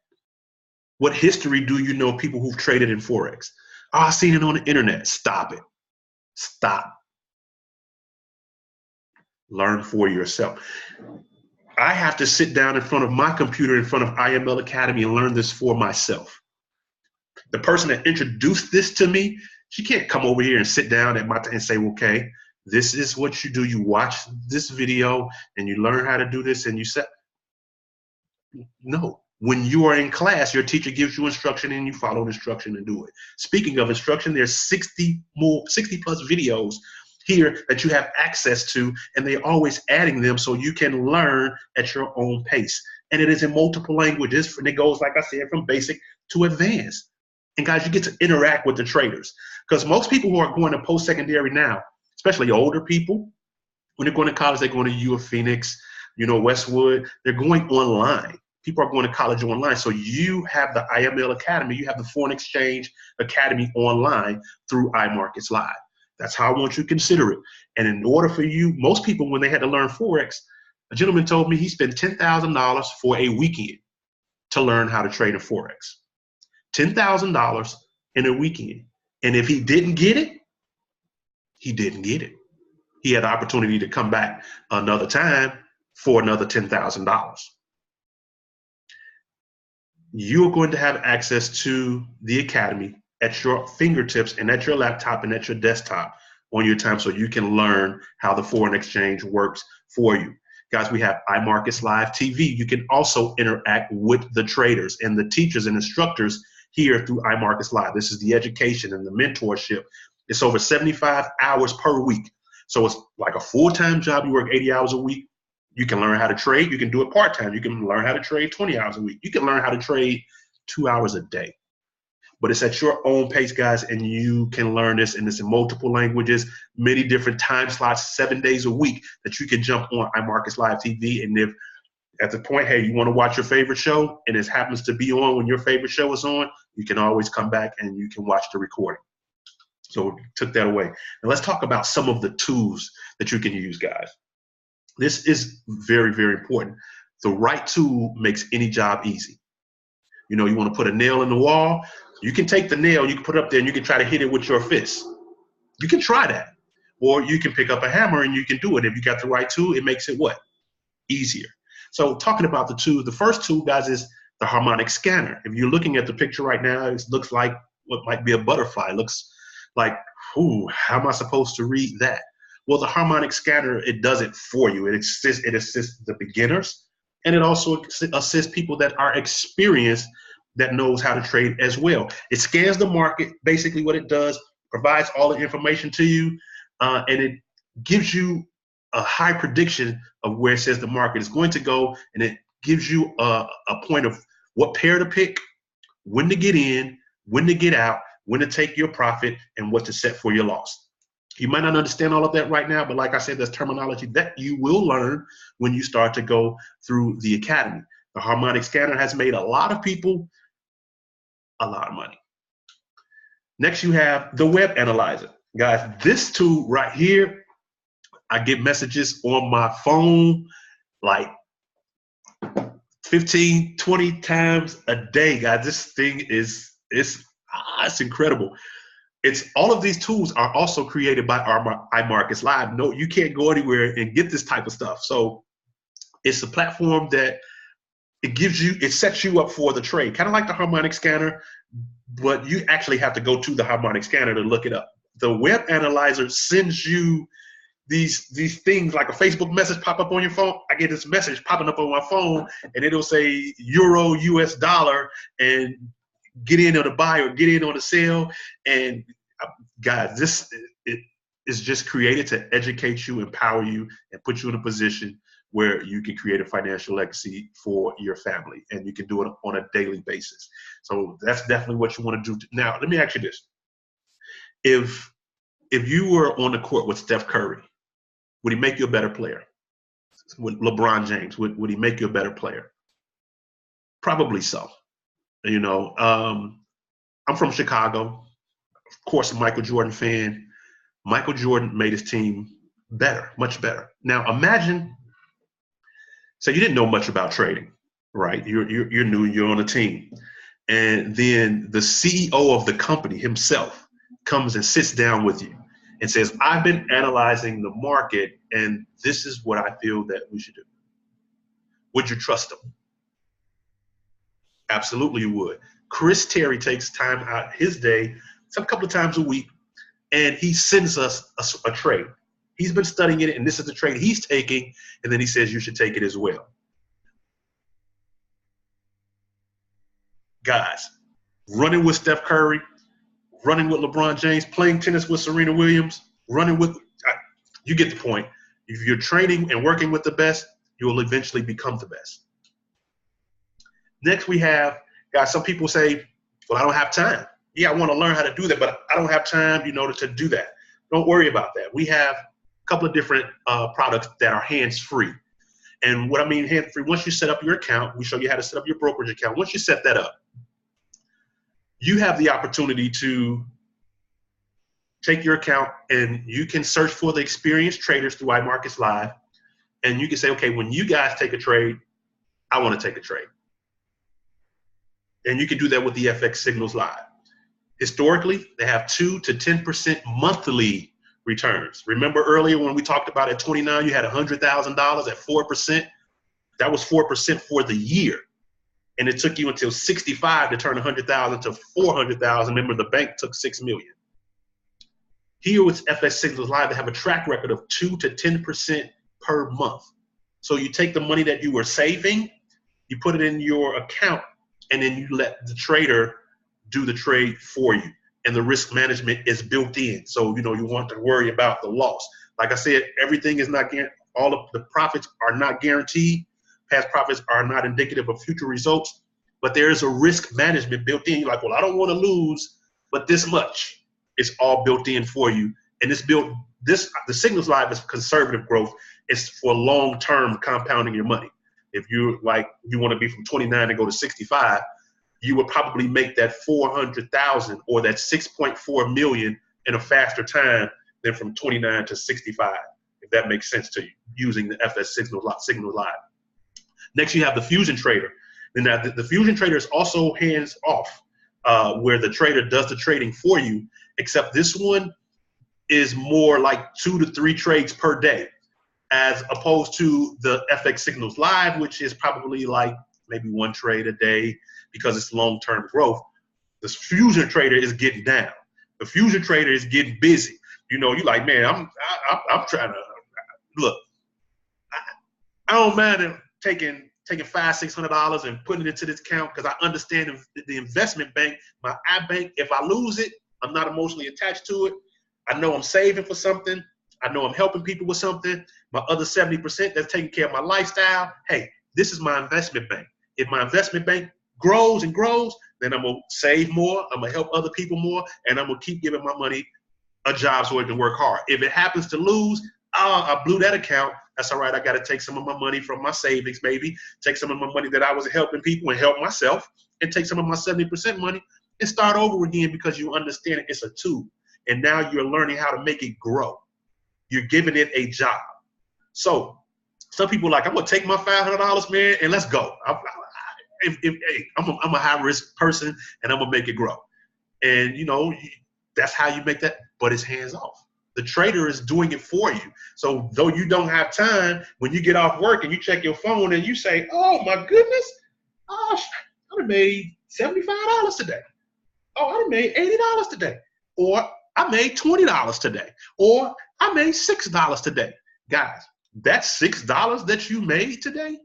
What history do you know people who've traded in Forex? Oh, I've seen it on the internet. Stop it. Stop. Learn for yourself. I have to sit down in front of my computer, in front of iML Academy, and learn this for myself. The person that introduced this to me, she can't come over here and sit down at my and say, okay, this is what you do. You watch this video and you learn how to do this, and you say, no. When you are in class, your teacher gives you instruction and you follow instruction and do it. Speaking of instruction, there's 60 plus videos here that you have access to, and they're always adding them so you can learn at your own pace. And it is in multiple languages, and it goes, like I said, from basic to advanced. And guys, you get to interact with the traders, because most people who are going to post-secondary now, especially older people, when they're going to college, they're going to U of Phoenix, Westwood, they're going online. People are going to college online. So you have the iML Academy, you have the Foreign Exchange Academy online through iMarkets Live. That's how I want you to consider it. And in order for you, most people, when they had to learn Forex, a gentleman told me he spent $10,000 for a weekend to learn how to trade in Forex. $10,000 in a weekend. And if he didn't get it, he didn't get it. He had the opportunity to come back another time for another $10,000. You're going to have access to the Academy at your fingertips and at your laptop and at your desktop on your time, so you can learn how the foreign exchange works for you. Guys, we have iMarkets Live TV. You can also interact with the traders and the teachers and instructors here through iMarkets Live. This is the education and the mentorship. It's over 75 hours per week. So it's like a full-time job. You work 80 hours a week. You can learn how to trade. You can do it part-time. You can learn how to trade 20 hours a week. You can learn how to trade 2 hours a day. But it's at your own pace, guys, and you can learn this, and it's in multiple languages, many different time slots, 7 days a week that you can jump on iMarkets Live TV. And if at the point, hey, you want to watch your favorite show and it happens to be on when your favorite show is on, you can always come back and you can watch the recording. So we took that away. And let's talk about some of the tools that you can use, guys. This is very, very important. The right tool makes any job easy. You want to put a nail in the wall. You can take the nail, you can put it up there, and you can try to hit it with your fist. You can try that. Or you can pick up a hammer and you can do it. If you got the right tool, it makes it what? Easier. So talking about the tools, the first tool, guys, is the harmonic scanner. If you're looking at the picture right now, it looks like what might be a butterfly. It looks like, how am I supposed to read that? Well, the harmonic scanner, it does it for you. It assists the beginners, and it also assists people that are experienced, that knows how to trade as well. It scans the market. Basically what it does, provides all the information to you, and it gives you a high prediction of where it says the market is going to go, and it gives you a point of what pair to pick, when to get in, when to get out, when to take your profit, and what to set for your loss. You might not understand all of that right now, but like I said, there's terminology that you will learn when you start to go through the Academy. The harmonic scanner has made a lot of people a lot of money. Next, you have the web analyzer. Guys, this tool right here, I get messages on my phone like 15, 20 times a day, guys. This thing it's incredible. It's all of these tools are also created by our iMarkets Live. No, you can't go anywhere and get this type of stuff. So it's a platform that it sets you up for the trade, kind of like the harmonic scanner, but you actually have to go to the harmonic scanner to look it up. The web analyzer sends you these things like a Facebook message pop up on your phone. I get this message popping up on my phone, and it'll say euro, US dollar, and get in on the buy or get in on the sell. And guys, this it is just created to educate you, empower you, and put you in a position where you can create a financial legacy for your family, and you can do it on a daily basis. So that's definitely what you want to do. Now, let me ask you this: if you were on the court with Steph Curry, would he make you a better player? With LeBron James, would he make you a better player? Probably so. You know, I'm from Chicago. Of course, a Michael Jordan fan. Michael Jordan made his team better, much better. Now, imagine, so you didn't know much about trading, right? You're new, you're on a team. And then the CEO of the company himself comes and sits down with you and says, I've been analyzing the market, and this is what I feel that we should do. Would you trust him? Absolutely you would. Chris Terry takes time out his day, a couple of times a week, and he sends us a trade. He's been studying it, and this is the trade he's taking, and then he says you should take it as well. Guys, running with Steph Curry, running with LeBron James, playing tennis with Serena Williams, you get the point. If you're training and working with the best, you will eventually become the best. Next we have, guys, some people say, well, I don't have time. Yeah, I want to learn how to do that, but I don't have time, to do that. Don't worry about that. We have a couple of different products that are hands-free. And what I mean hands-free, once you set up your account, we show you how to set up your brokerage account. Once you set that up, you have the opportunity to take your account and you can search for the experienced traders through iMarkets Live. And you can say, okay, when you guys take a trade, I want to take a trade. And you can do that with the FX Signals Live. Historically, they have 2 to 10% monthly returns. Remember earlier when we talked about at 29, you had $100,000 at 4%? That was 4% for the year. And it took you until 65 to turn 100,000 to 400,000. Remember, the bank took 6 million. Here with FX Signals Live, they have a track record of 2 to 10% per month. So you take the money that you were saving, you put it in your account, and then you let the trader do the trade for you. And the risk management is built in. So, you want to worry about the loss. Like I said, everything is not guaranteed. All of the profits are not guaranteed. Past profits are not indicative of future results, but there is a risk management built in. You're like, well, I don't want to lose, but this much. It's all built in for you. And the Signals Live is conservative growth. It's for long-term compounding your money. If you want to be from 29 and go to 65, you would probably make that 400,000 or that 6.4 million in a faster time than from 29 to 65, if that makes sense to you, using the FS Signal Live. Next, you have the Fusion Trader. And now the Fusion Trader is also hands off, where the trader does the trading for you, except this one is more like 2 to 3 trades per day, as opposed to the FX Signals Live, which is probably like maybe 1 trade a day because it's long-term growth. The Fusion Trader is getting down. The Fusion Trader is getting busy. You're like, man, I'm trying to look. I don't mind taking $500-600 and putting it into this account because I understand the investment bank, my iBank. If I lose it, I'm not emotionally attached to it. I know I'm saving for something. I know I'm helping people with something. My other 70% that's taking care of my lifestyle. Hey, this is my investment bank. If my investment bank grows and grows, then I'm going to save more. I'm going to help other people more. And I'm going to keep giving my money a job so it can work hard. If it happens to lose, I blew that account. That's all right. I got to take some of my money from my savings, maybe. Take some of my money that I was helping people and help myself, and take some of my 70% money and start over again, because you understand it's a tool. And now you're learning how to make it grow. You're giving it a job. So some people are like, I'm going to take my $500, man, and let's go. I'm a high-risk person, and I'm going to make it grow. And, that's how you make that, but it's hands-off. The trader is doing it for you. So though you don't have time, when you get off work and you check your phone and you say, oh, my goodness, I done made $75 today. Oh, I done made $80 today. Or I made $20 today. Or I made $6 today. Guys, that $6 that you made today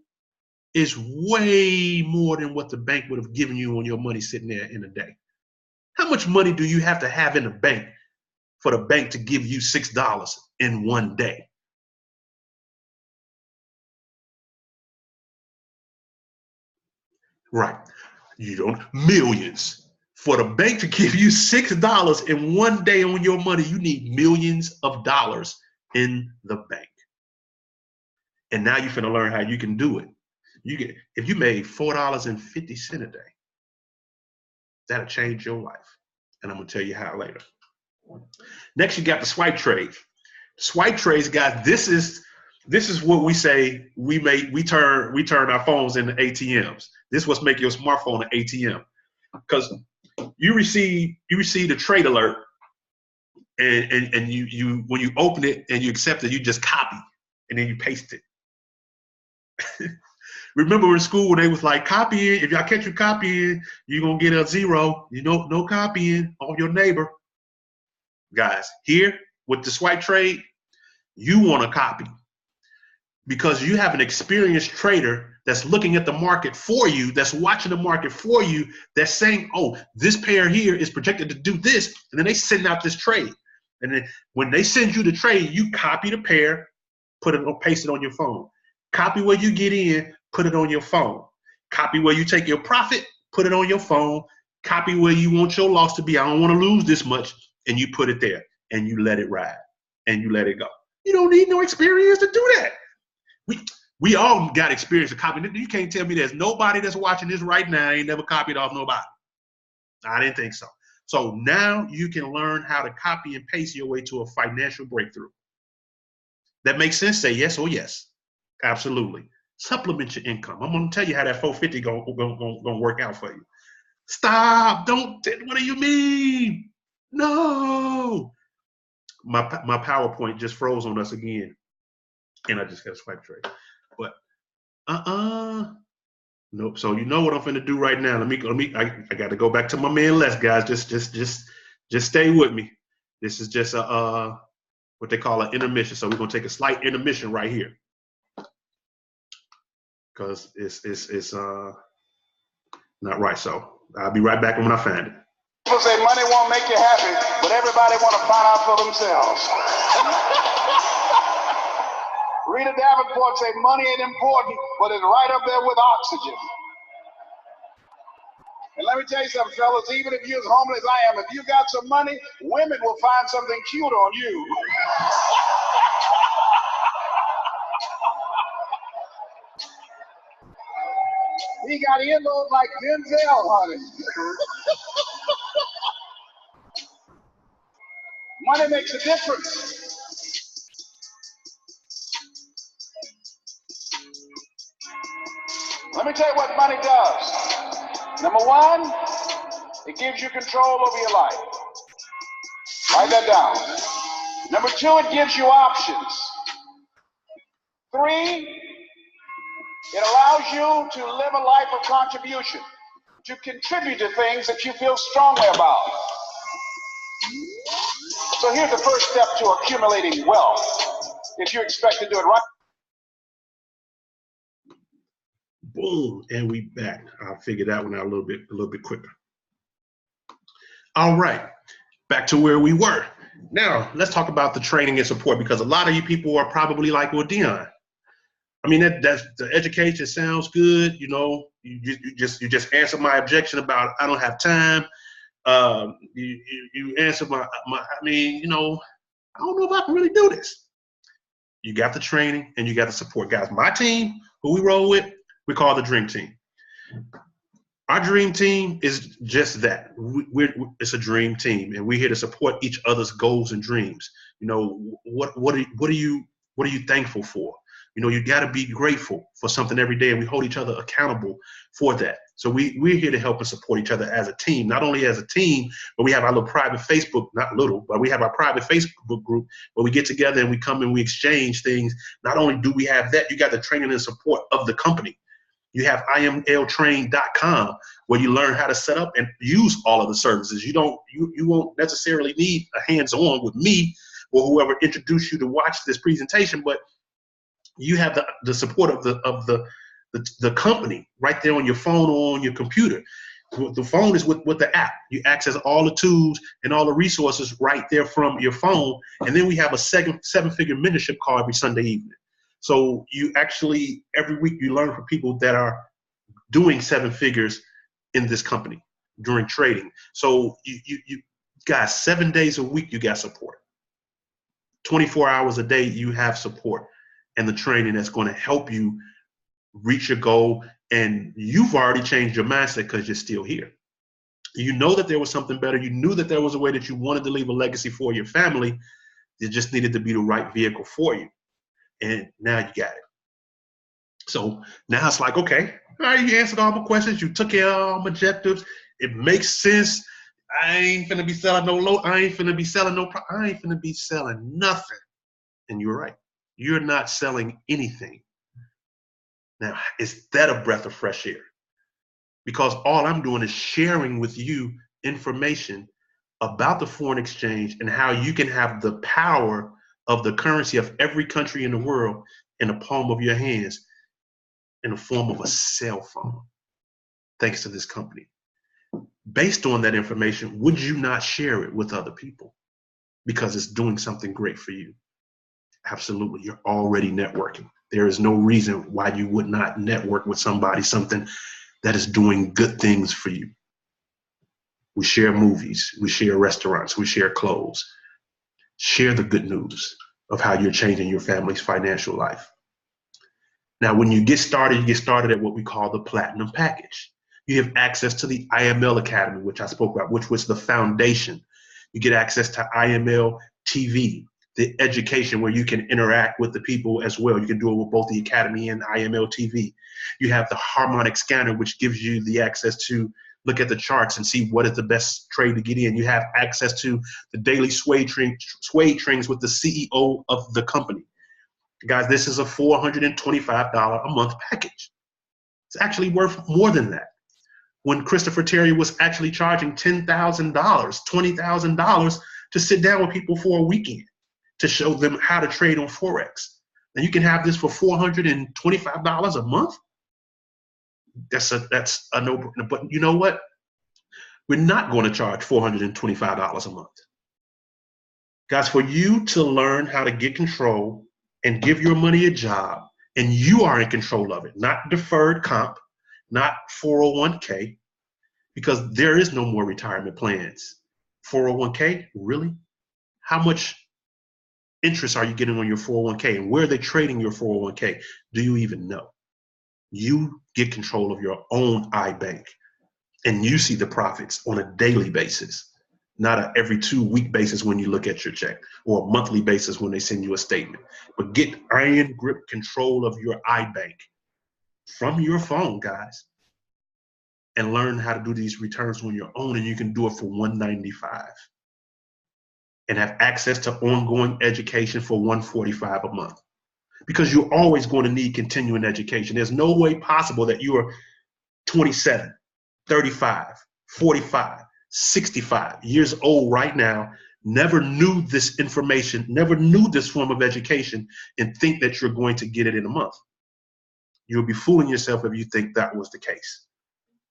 is way more than what the bank would have given you on your money sitting there in a day. How much money do you have to have in the bank for the bank to give you $6 in one day? Right. You don't, millions. For the bank to give you $6 in one day on your money, you need millions of dollars in the bank. And now you're finna learn how you can do it. If you made $4.50 a day, that'll change your life. And I'm gonna tell you how later. Next, you got the swipe trade. Swipe trades, guys, this is what we say we turn our phones into ATMs. This is what's making your smartphone an ATM. Because you receive the trade alert, and you when you open it and you accept it, you just copy and then you paste it. Remember in school when they was like, copying, if y'all catch you copying, you're gonna get a 0. You know, no copying on your neighbor. Guys, here with the swipe trade, you want to copy because you have an experienced trader that's looking at the market for you, that's watching the market for you, that's saying, oh, this pair here is projected to do this, and then they send out this trade. And then when they send you the trade, you copy the pair, put it or paste it on your phone. Copy where you get in, put it on your phone. Copy where you take your profit, put it on your phone. Copy where you want your loss to be. I don't want to lose this much, and you put it there, and you let it ride, and you let it go. You don't need no experience to do that. We all got experience of copying. You can't tell me there's nobody that's watching this right now ain't never copied off nobody. I didn't think so. So now you can learn how to copy and paste your way to a financial breakthrough. That makes sense? Say yes or yes. Absolutely. Supplement your income. I'm going to tell you how that 450 gonna work out for you. Stop. Don't. What do you mean? No. My PowerPoint just froze on us again. And I just got a swipe trade. But nope. So you know what I'm finna do right now. I got to go back to my man Les, guys. Just stay with me. This is just a what they call an intermission. So we're gonna take a slight intermission right here. Because it's not right. So I'll be right back when I find it. People say money won't make you happy, but everybody want to find out for themselves. Rita Davenport say money ain't important, but it's right up there with oxygen. And let me tell you something, fellas, even if you're as homeless as I am, if you got some money, women will find something cute on you. He got earlobes like Denzel, honey. Money makes a difference. Let me tell you what money does. Number one, it gives you control over your life. Write that down. Number two, it gives you options. 3, it allows you to live a life of contribution, to contribute to things that you feel strongly about. So here's the first step to accumulating wealth, if you expect to do it right. Boom, and we back. I'll figure that one out a little bit quicker. All right, back to where we were. Now let's talk about the training and support, because a lot of you people are probably like, well, Dion, I mean, that's the education sounds good. You know, you just answered my objection about I don't have time. You answered my. I mean, you know, I don't know if I can really do this. You got the training and you got the support, guys. My team, who we roll with, we call the Dream Team. Our Dream Team is just that. It's a dream team, and we're here to support each other's goals and dreams. You know, what are you thankful for? You know, you got to be grateful for something every day, and we hold each other accountable for that. So we're here to help and support each other as a team, not only as a team, but we have our little private Facebook, not little, but we have our private Facebook group where we get together and we come and we exchange things. Not only do we have that, you got the training and support of the company. You have imltrain.com where you learn how to set up and use all of the services. You won't necessarily need a hands-on with me, or whoever introduced you to watch this presentation, but you have the support of the company right there on your phone or on your computer. The phone is with the app. You access all the tools and all the resources right there from your phone. And then we have a seven-figure mentorship call every Sunday evening. So you actually, every week you learn from people that are doing 7 figures in this company during trading. So you guys, 7 days a week, you got support. 24 hours a day, you have support and the training that's going to help you reach your goal. And you've already changed your mindset because you're still here. You know that there was something better. You knew that there was a way that you wanted to leave a legacy for your family. It just needed to be the right vehicle for you. And now you got it. So now it's like, okay, all right, you answered all my questions. You took care of all my objectives. It makes sense. I ain't finna be selling no low. I ain't finna be selling no. I ain't finna be selling nothing. And you're right. You're not selling anything. Now, is that a breath of fresh air? Because all I'm doing is sharing with you information about the foreign exchange and how you can have the power of the currency of every country in the world in the palm of your hands in the form of a cell phone, thanks to this company. Based on that information, would you not share it with other people? Because it's doing something great for you. Absolutely, you're already networking. There is no reason why you would not network with somebody, something that is doing good things for you. We share movies, we share restaurants, we share clothes. Share the good news of how you're changing your family's financial life. Now, when you get started at what we call the platinum package. You have access to the iML Academy, which I spoke about, which was the foundation. You get access to iML TV, the education where you can interact with the people as well. You can do it with both the Academy and iML TV. You have the harmonic scanner, which gives you the access to look at the charts and see what is the best trade to get in. You have access to the daily sway trainings with the CEO of the company. Guys, this is a $425 a month package. It's actually worth more than that. When Christopher Terry was actually charging $10,000, $20,000 to sit down with people for a weekend to show them how to trade on Forex. And you can have this for $425 a month. That's a no-brainer. But you know what? We're not going to charge $425 a month. Guys, for you to learn how to get control and give your money a job, and you are in control of it, not deferred comp, not 401k, because there is no more retirement plans. 401k, really? How much interest are you getting on your 401k, and where are they trading your 401k? Do you even know? You get control of your own iBank, and you see the profits on a daily basis, not a every 2-week basis when you look at your check, or a monthly basis when they send you a statement. But get iron grip control of your iBank from your phone, guys, and learn how to do these returns on your own, and you can do it for $195 and have access to ongoing education for $145 a month, because you're always going to need continuing education. There's no way possible that you are 27, 35, 45, 65 years old right now, never knew this information, never knew this form of education, and think that you're going to get it in a month. You'll be fooling yourself if you think that was the case.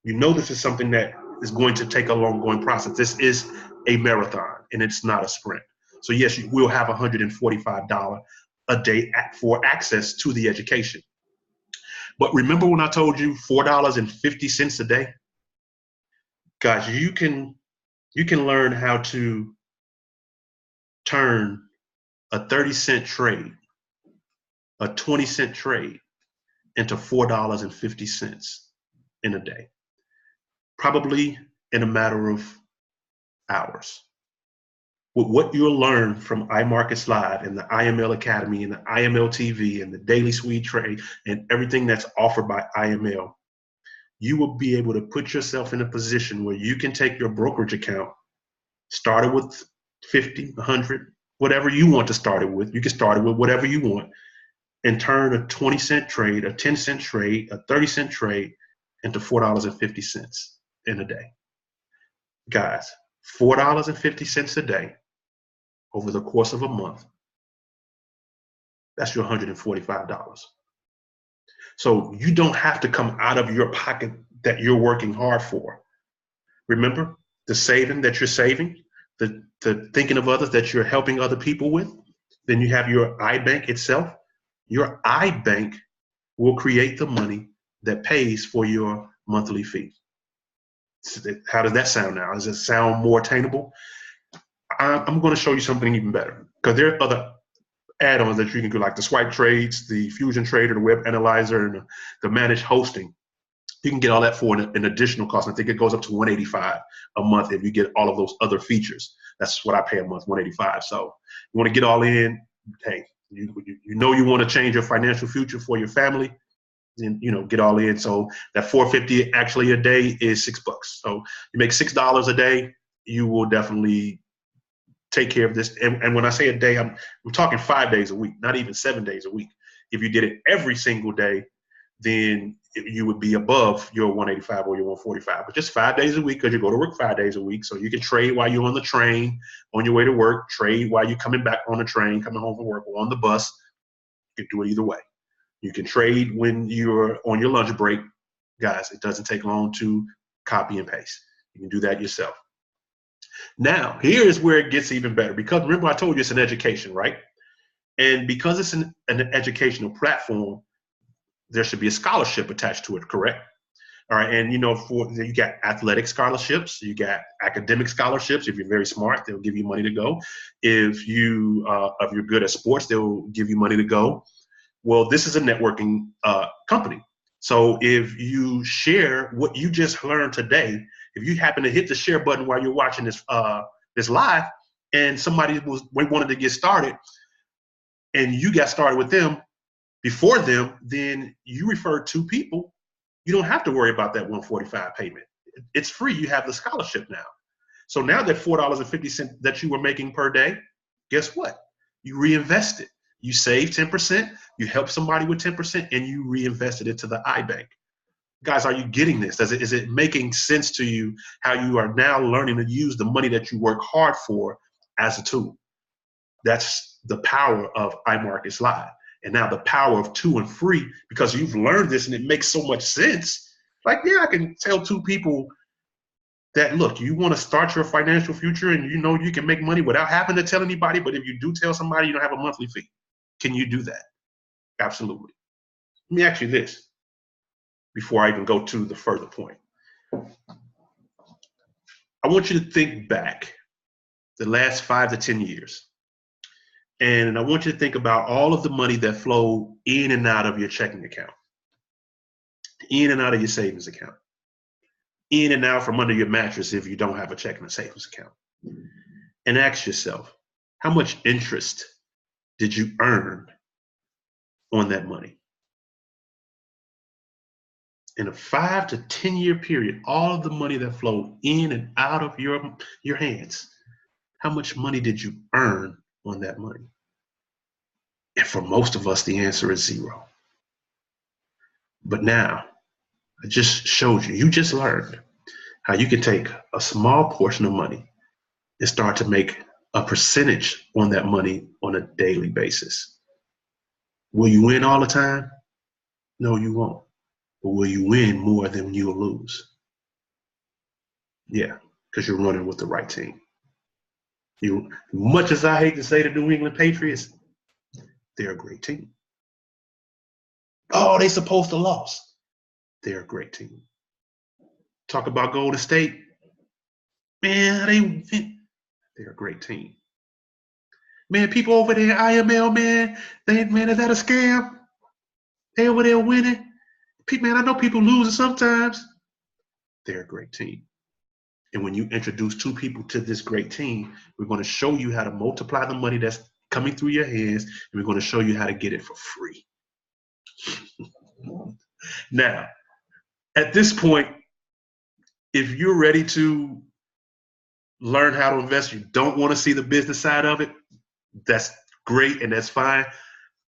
You know this is something that is going to take a long-going process. This is a marathon, and it's not a sprint. So yes, you will have $145 a day for access to the education. But remember when I told you $4.50 a day? Guys, you can learn how to turn a 30-cent trade, a 20-cent trade, into $4.50 in a day, probably in a matter of hours. With what you'll learn from iMarkets Live and the iML Academy and the iML TV and the Daily Swede Trade and everything that's offered by iML, you will be able to put yourself in a position where you can take your brokerage account, start it with 50, 100, whatever you want to start it with. You can start it with whatever you want, and turn a 20-cent trade, a 10-cent trade, a 30-cent trade into $4.50 in a day. Guys, $4.50 a day over the course of a month, that's your $145. So you don't have to come out of your pocket that you're working hard for. Remember the saving that you're saving, the thinking of others that you're helping other people with. Then you have your iBank itself. Your iBank will create the money that pays for your monthly fee. How does that sound now? Does it sound more attainable? I'm going to show you something even better, because there are other add-ons that you can do, like the swipe trades, the fusion trader, the web analyzer, and the managed hosting. You can get all that for an additional cost. I think it goes up to $185 a month if you get all of those other features. That's what I pay a month, $185. So you want to get all in. Hey, you know you want to change your financial future for your family, and get all in. So that $450 actually a day is $6. So you make $6 a day, you will definitely take care of this. And when I say a day, I'm talking 5 days a week, not even 7 days a week. If you did it every single day, then you would be above your 185 or your 145. But just 5 days a week, because you go to work 5 days a week. So you can trade while you're on the train, on your way to work, trade while you're coming back on the train, coming home from work, or on the bus. You can do it either way. You can trade when you're on your lunch break. Guys, it doesn't take long to copy and paste. You can do that yourself. Now, here is where it gets even better, because remember I told you it's an education, right? And because it's an educational platform, there should be a scholarship attached to it, correct? All right, and you got athletic scholarships, you got academic scholarships. If you're very smart, they'll give you money to go. If you're good at sports, they'll give you money to go. Well, this is a networking company. So if you share what you just learned today, if you happen to hit the share button while you're watching this live, and somebody wanted to get started, and you got started with them before them, then you refer 2 people. You don't have to worry about that $145 payment. It's free. You have the scholarship now. So now that $4.50 that you were making per day, guess what? You reinvest it. You save 10%, you help somebody with 10%, and you reinvested it to the iBank. Guys, are you getting this? Is it making sense to you how you are now learning to use the money that you work hard for as a tool? That's the power of iMarkets Live. And now the power of 2 and free, because you've learned this and it makes so much sense. Like, yeah, I can tell 2 people that, look, you want to start your financial future and you can make money without having to tell anybody, but if you do tell somebody, you don't have a monthly fee. Can you do that? Absolutely. Let me ask you this before I even go to the further point. I want you to think back the last 5 to 10 years. And I want you to think about all of the money that flowed in and out of your checking account, in and out of your savings account, in and out from under your mattress if you don't have a checking or savings account. And ask yourself, how much interest did you earn on that money? In a 5 to 10 year period, all of the money that flowed in and out of your hands, how much money did you earn on that money? And for most of us, the answer is 0. But now, I just showed you just learned how you can take a small portion of money and start to make a percentage on that money on a daily basis. Will you win all the time? No, you won't. But will you win more than you'll lose? Yeah, because you're running with the right team. Much as I hate to say the New England Patriots, they're a great team. Oh, they supposed to lose. They're a great team. Talk about Golden State. Man, they're a great team. Man, people over there, iML, man, is that a scam? They over there winning. Man, I know people losing sometimes. They're a great team. And when you introduce 2 people to this great team, we're going to show you how to multiply the money that's coming through your hands, and we're going to show you how to get it for free. Now, at this point, if you're ready to learn how to invest, you don't want to see the business side of it, that's great and that's fine.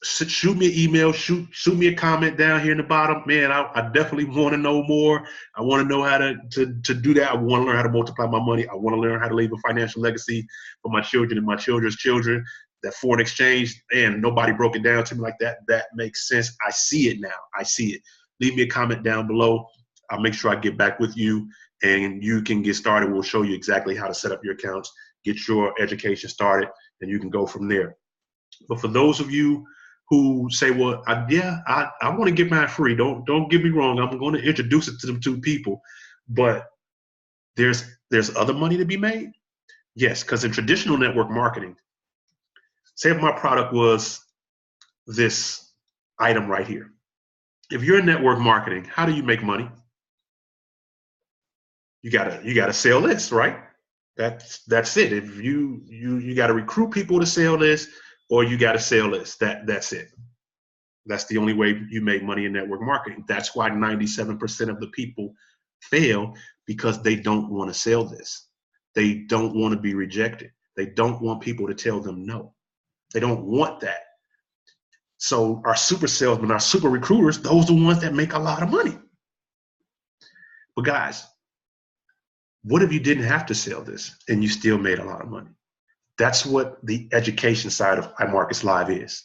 shoot me an email, shoot me a comment down here in the bottom. Man, I definitely want to know more. I want to know how to do that. I want to learn how to multiply my money. I want to learn how to leave a financial legacy for my children and my children's children. That foreign exchange, and nobody broke it down to me like that. That makes sense. I see it now. I see it. Leave me a comment down below. I'll make sure I get back with you, and you can get started. We'll show you exactly how to set up your accounts, get your education started, and you can go from there. But for those of you who say, well, I want to get mine free. Don't get me wrong. I'm going to introduce it to them two people, but there's other money to be made. Yes, because in traditional network marketing, say if my product was this item right here. If you're in network marketing, how do you make money? You gotta sell this, right? That's it. If you gotta recruit people to sell this, or you gotta sell this. That's it. That's the only way you make money in network marketing. That's why 97% of the people fail, because they don't want to sell this. They don't want to be rejected. They don't want people to tell them no. They don't want that. So our super salesmen, our super recruiters, those are the ones that make a lot of money. But guys, what if you didn't have to sell this and you still made a lot of money? That's what the education side of iMarkets Live is.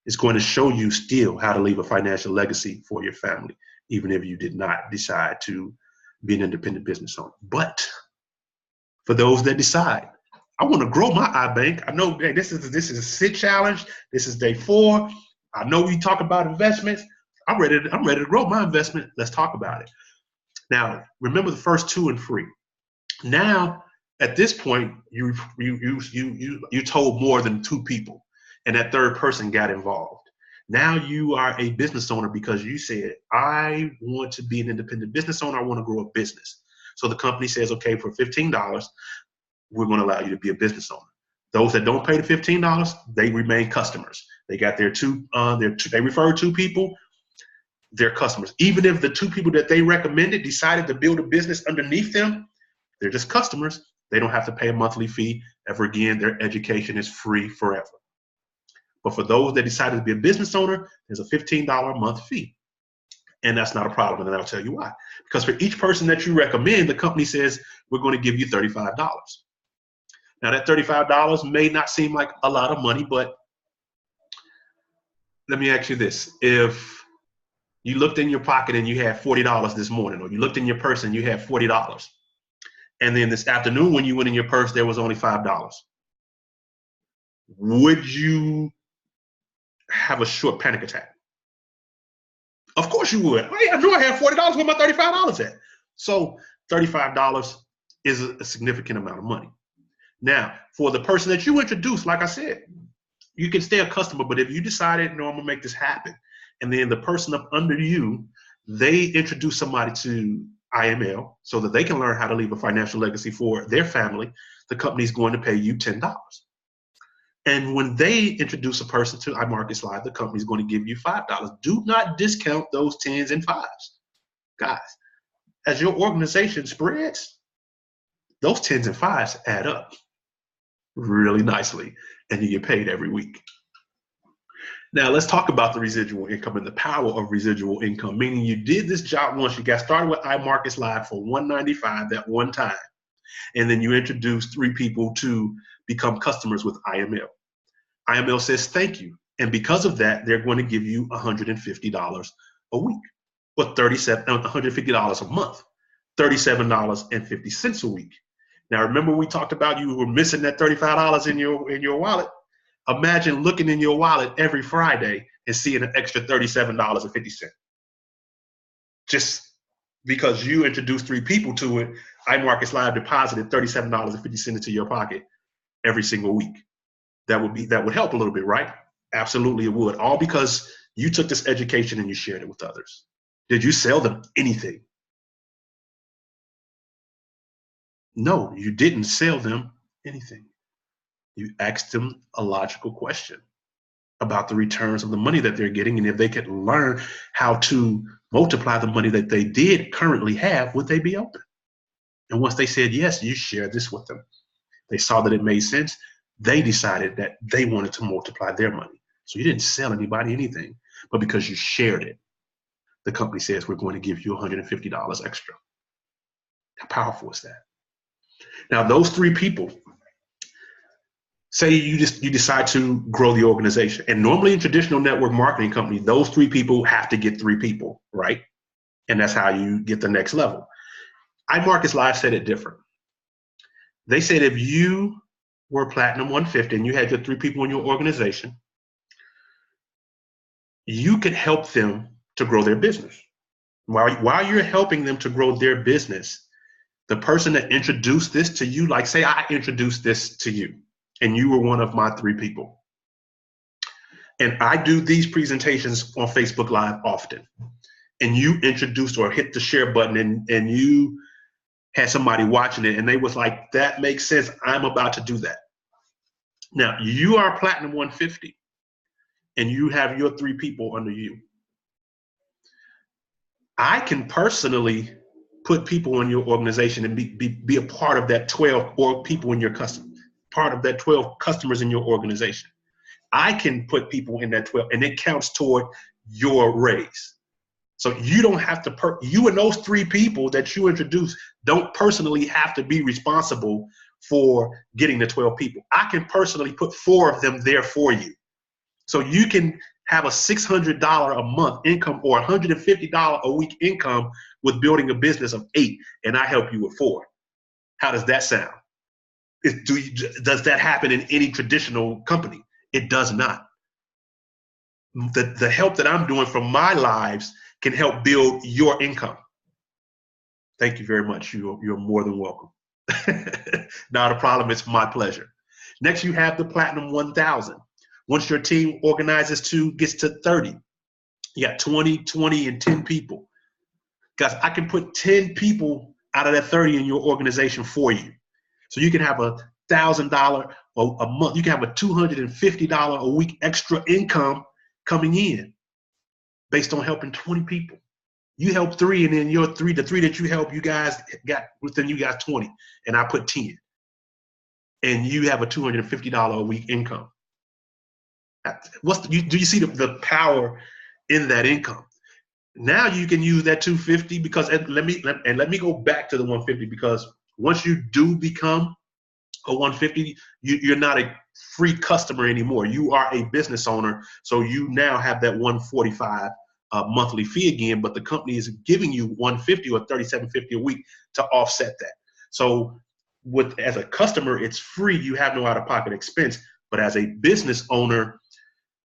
It's going to show you still how to leave a financial legacy for your family, even if you did not decide to be an independent business owner. But for those that decide, I want to grow my iBank. I know, hey, this is a sit challenge. This is day 4. I know we talk about investments. I'm ready to grow my investment. Let's talk about it. Now, remember the first 2 and free. Now, at this point, you told more than 2 people, and that third person got involved. Now you are a business owner because you said, I want to be an independent business owner. I want to grow a business. So the company says, okay, for $15, we're going to allow you to be a business owner. Those that don't pay the $15, they remain customers. They got their they referred 2 people, they're customers. Even if the 2 people that they recommended decided to build a business underneath them, they're just customers. They don't have to pay a monthly fee ever again. Their education is free forever. But for those that decided to be a business owner, there's a $15 a month fee. And that's not a problem, and I'll tell you why. Because for each person that you recommend, the company says, we're going to give you $35. Now, that $35 may not seem like a lot of money, but let me ask you this. If you looked in your pocket and you had $40 this morning, or you looked in your purse and you had $40, and then this afternoon when you went in your purse, there was only $5, would you have a short panic attack? Of course you would. Hey, I knew I had $40. Where my $35 at? So $35 is a significant amount of money. Now, for the person that you introduced, like I said, you can stay a customer, but if you decided, no, I'm gonna make this happen, and then the person up under you, they introduce somebody to iML so that they can learn how to leave a financial legacy for their family, the company's going to pay you $10. And when they introduce a person to iMarkets Live, the company's going to give you $5. Do not discount those 10s and 5s. Guys, as your organization spreads, those 10s and 5s add up really nicely, and you get paid every week. Now, let's talk about the residual income and the power of residual income, meaning you did this job once. You got started with iMarkets Live for $195 that one time, and then you introduced 3 people to become customers with IML. IML says thank you, and because of that, they're going to give you $150 a week, or $150 a month, $37.50 a week. Now, remember we talked about you were missing that $35 in your wallet. Imagine looking in your wallet every Friday and seeing an extra $37.50. Just because you introduced 3 people to it, iMarkets Live deposited $37.50 into your pocket every single week. That would help a little bit, right? Absolutely, it would. All because you took this education and you shared it with others. Did you sell them anything? No, you didn't sell them anything. You asked them a logical question about the returns of the money that they're getting, and if they could learn how to multiply the money that they did currently have, would they be open? And once they said yes, you shared this with them. They saw that it made sense. They decided that they wanted to multiply their money. So you didn't sell anybody anything, but because you shared it, the company says we're going to give you $150 extra. How powerful is that? Now, those three people, say you decide to grow the organization. And normally in traditional network marketing company, those three people have to get three people, right? And that's how you get the next level. iMarkets Live said it different. They said if you were Platinum 150 and you had your three people in your organization, you could help them to grow their business. While you're helping them to grow their business, the person that introduced this to you, like say I introduced this to you and you were one of my three people. And I do these presentations on Facebook Live often. And you introduced or hit the share button and you had somebody watching it and they was like, that makes sense. I'm about to do that. Now you are Platinum 150 and you have your three people under you. I can personally put people in your organization and be a part of that 12 or people in your part of that 12 customers in your organization. I can put people in that 12 and it counts toward your raise. So you don't have to, you and those three people that you introduce don't personally have to be responsible for getting the 12 people. I can personally put 4 of them there for you. So you can have a $600 a month income or $150 a week income with building a business of 8, and I help you with 4. How does that sound? Does that happen in any traditional company? It does not. The help that I'm doing from my lives can help build your income. Thank you very much. You're more than welcome. Not a problem. It's my pleasure. Next, you have the Platinum 1000. Once your team gets to 30, you got 20, and 10 people. Guys, I can put 10 people out of that 30 in your organization for you. So you can have $1,000 a month. You can have a $250 a week extra income coming in based on helping 20 people. You help 3, and then the 3 that you help, you guys got within you guys 20, and I put 10. And you have a $250 a week income. Do you see the power in that income? Now you can use that 250 because let me go back to the 150, because once you do become a 150, you're not a free customer anymore. You are a business owner, so you now have that 145 monthly fee again, but the company is giving you 150 or $37.50 a week to offset that. So as a customer, it's free. You have no out-of-pocket expense, but as a business owner,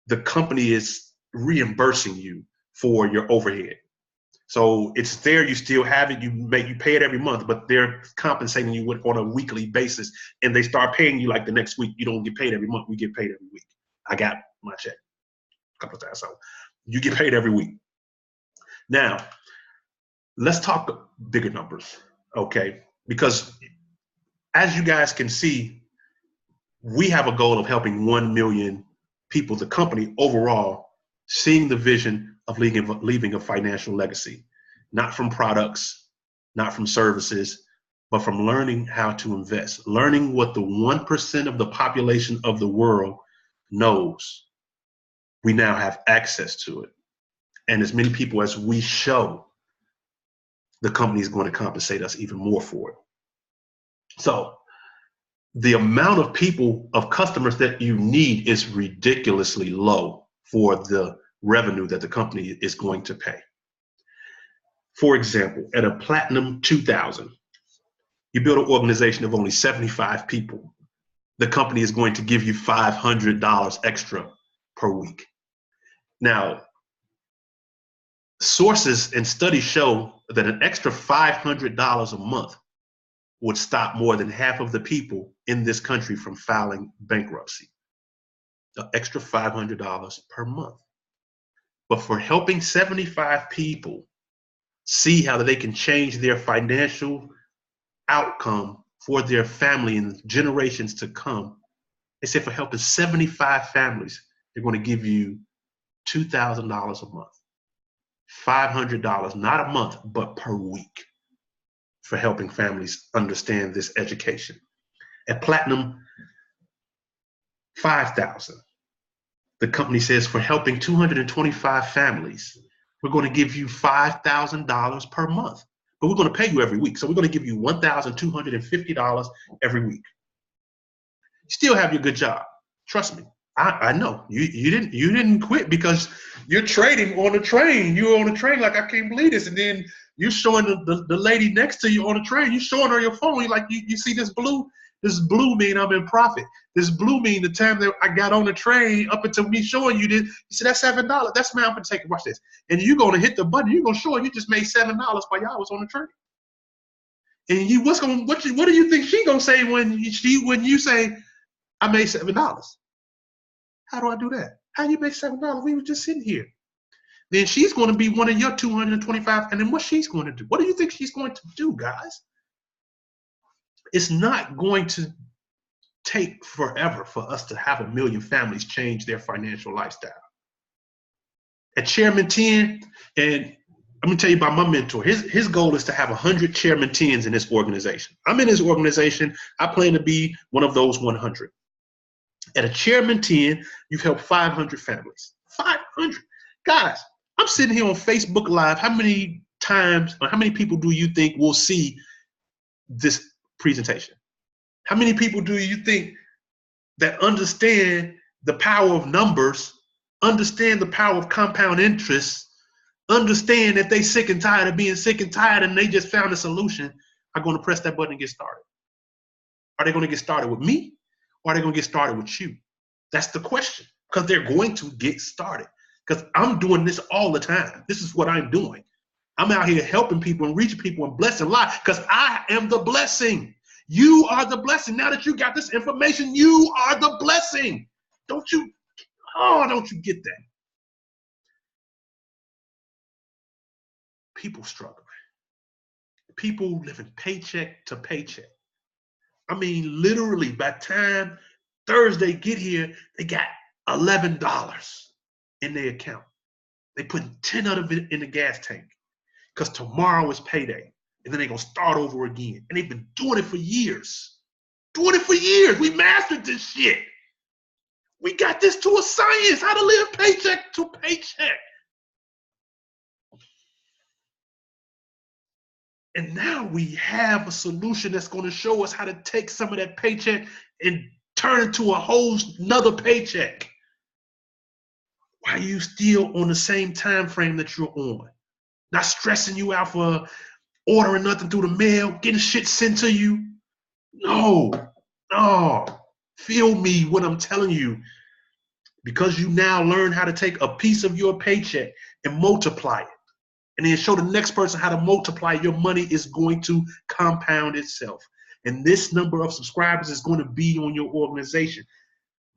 the company is reimbursing you for your overhead. So it's there, you still have it, you pay it every month, but they're compensating you on a weekly basis, and they start paying you like the next week. You don't get paid every month, we get paid every week. I got my check a couple of times, so you get paid every week. Now, let's talk bigger numbers, okay? Because as you guys can see, we have a goal of helping 1 million people, the company overall, seeing the vision of leaving a financial legacy, not from products, not from services, but from learning how to invest, learning what the 1% of the population of the world knows. We now have access to it. And as many people as we show, the company is going to compensate us even more for it. So the amount of people, of customers that you need is ridiculously low for the revenue that the company is going to pay. For example, at a Platinum 2000, you build an organization of only 75 people. The company is going to give you $500 extra per week. Now, sources and studies show that an extra $500 a month would stop more than half of the people in this country from filing bankruptcy. An extra $500 per month. But for helping 75 people see how they can change their financial outcome for their family in generations to come, they say for helping 75 families, they're going to give you $2,000 a month. $500, not a month, but per week, for helping families understand this education. At Platinum 5,000, The company says for helping 225 families, we're going to give you $5,000 per month, but we're going to pay you every week. So we're going to give you $1,250 every week. You still have your good job. Trust me. I know you didn't quit because you're trading on the train. You're on the train like, I can't believe this. And then you're showing the lady next to you on the train. You're showing her your phone. You're like, you see this blue? This blue mean I'm in profit. This blue mean the time that I got on the train up until me showing you this. You said that's $7. That's man, I'm gonna take it. Watch this. And you're gonna hit the button. You're gonna show her you just made $7 while y'all was on the train. And what do you think she gonna say when you say I made $7? How do I do that? How you make $7? We were just sitting here. Then she's going to be one of your 225. And then what she's going to do? What do you think she's going to do, guys? It's not going to take forever for us to have 1 million families change their financial lifestyle. At Chairman 10, and I'm going to tell you about my mentor. His goal is to have 100 Chairman 10s in this organization. I'm in his organization. I plan to be one of those 100. At a Chairman 10, you've helped 500 families. 500. Guys, I'm sitting here on Facebook Live. How many times or how many people do you think will see this presentation? How many people do you think that understand the power of numbers, understand the power of compound interest, understand that they sick and tired of being sick and tired and they just found a solution, are going to press that button and get started? Are they going to get started with me? Or are they going to get started with you? That's the question, because they're going to get started. Because I'm doing this all the time. This is what I'm doing. I'm out here helping people and reaching people and blessing lives because I am the blessing. You are the blessing. Now that you got this information, you are the blessing. Don't you get that? People struggling. People living paycheck to paycheck. I mean, literally, by the time Thursday get here, they got $11 in their account. They put 10 of it in the gas tank because tomorrow is payday. And then they're going to start over again. And they've been doing it for years. Doing it for years. We mastered this shit. We got this to a science, how to live paycheck to paycheck. And now we have a solution that's going to show us how to take some of that paycheck and turn it to a whole nother paycheck. Why are you still on the same time frame that you're on? Not stressing you out for ordering nothing through the mail, getting shit sent to you. No. Feel me when I'm telling you. Because you now learn how to take a piece of your paycheck and multiply it. And then show the next person how to multiply your money is going to compound itself. And this number of subscribers is going to be on your organization.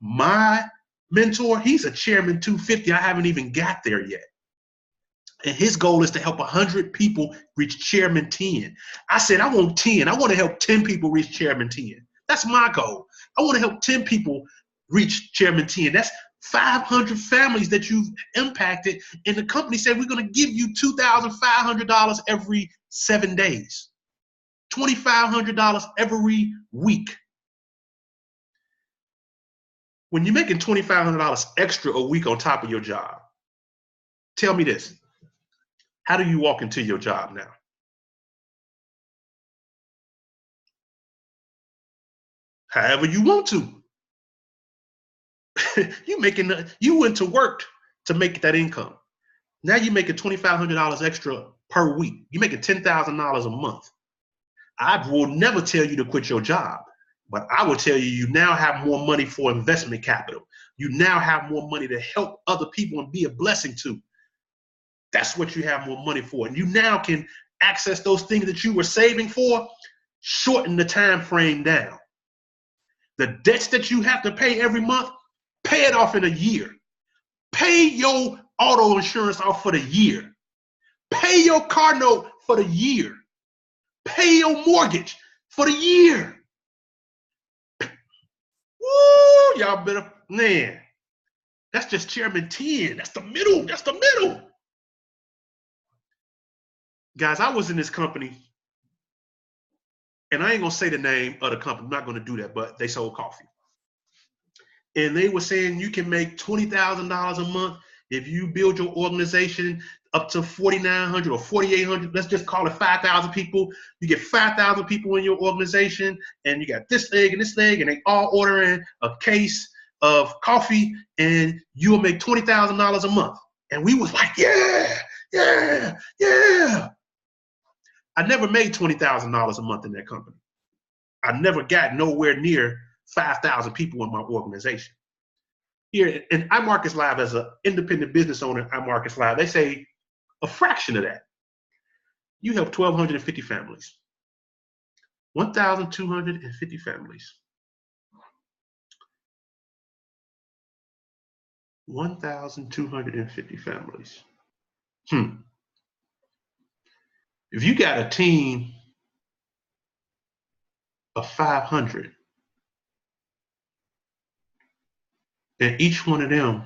My mentor, he's a Chairman 250. I haven't even got there yet. And his goal is to help 100 people reach Chairman 10. I said, I want 10. I want to help 10 people reach Chairman 10. That's my goal. I want to help 10 people reach Chairman 10. That's 500 families that you've impacted, and the company said we're going to give you $2,500 every 7 days, $2,500 every week. When you're making $2,500 extra a week on top of your job, tell me this: how do you walk into your job now? However you want to. You went to work to make that income. Now you're making $2,500 extra per week. You're making $10,000 a month. I will never tell you to quit your job, but I will tell you now have more money for investment capital. You now have more money to help other people and be a blessing to. That's what you have more money for. And you now can access those things that you were saving for, shorten the time frame down. The debts that you have to pay every month, pay it off in a year. Pay your auto insurance off for the year. Pay your car note for the year. Pay your mortgage for the year. Woo, y'all better, man. That's just Chairman 10. That's the middle. That's the middle. Guys, I was in this company, and I ain't going to say the name of the company. I'm not going to do that, but they sold coffee. and they were saying you can make $20,000 a month if you build your organization up to 4,900 or 4,800. Let's just call it 5,000 people. You get 5,000 people in your organization, and you got this leg and this leg, and they all ordering a case of coffee, and you will make $20,000 a month. And we was like, yeah, yeah, yeah. I never made $20,000 a month in that company. I never got nowhere near 5,000 people in my organization. Here in iMarkets Live, as an independent business owner in iMarkets Live, they say a fraction of that. You help 1,250 families. 1,250 families. 1,250 families. If you got a team of 500, and each one of them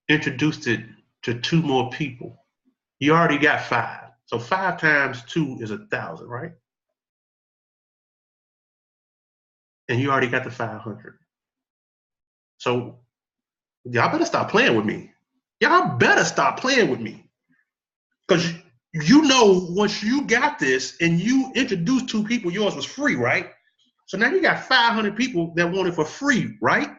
introduced it to 2 more people, you already got 5. So 5 times 2 is 1,000, right? And you already got the 500. So y'all better stop playing with me. Y'all better stop playing with me. Because you know, once you got this and you introduced 2 people, yours was free, right? So now you got 500 people that want it for free, right?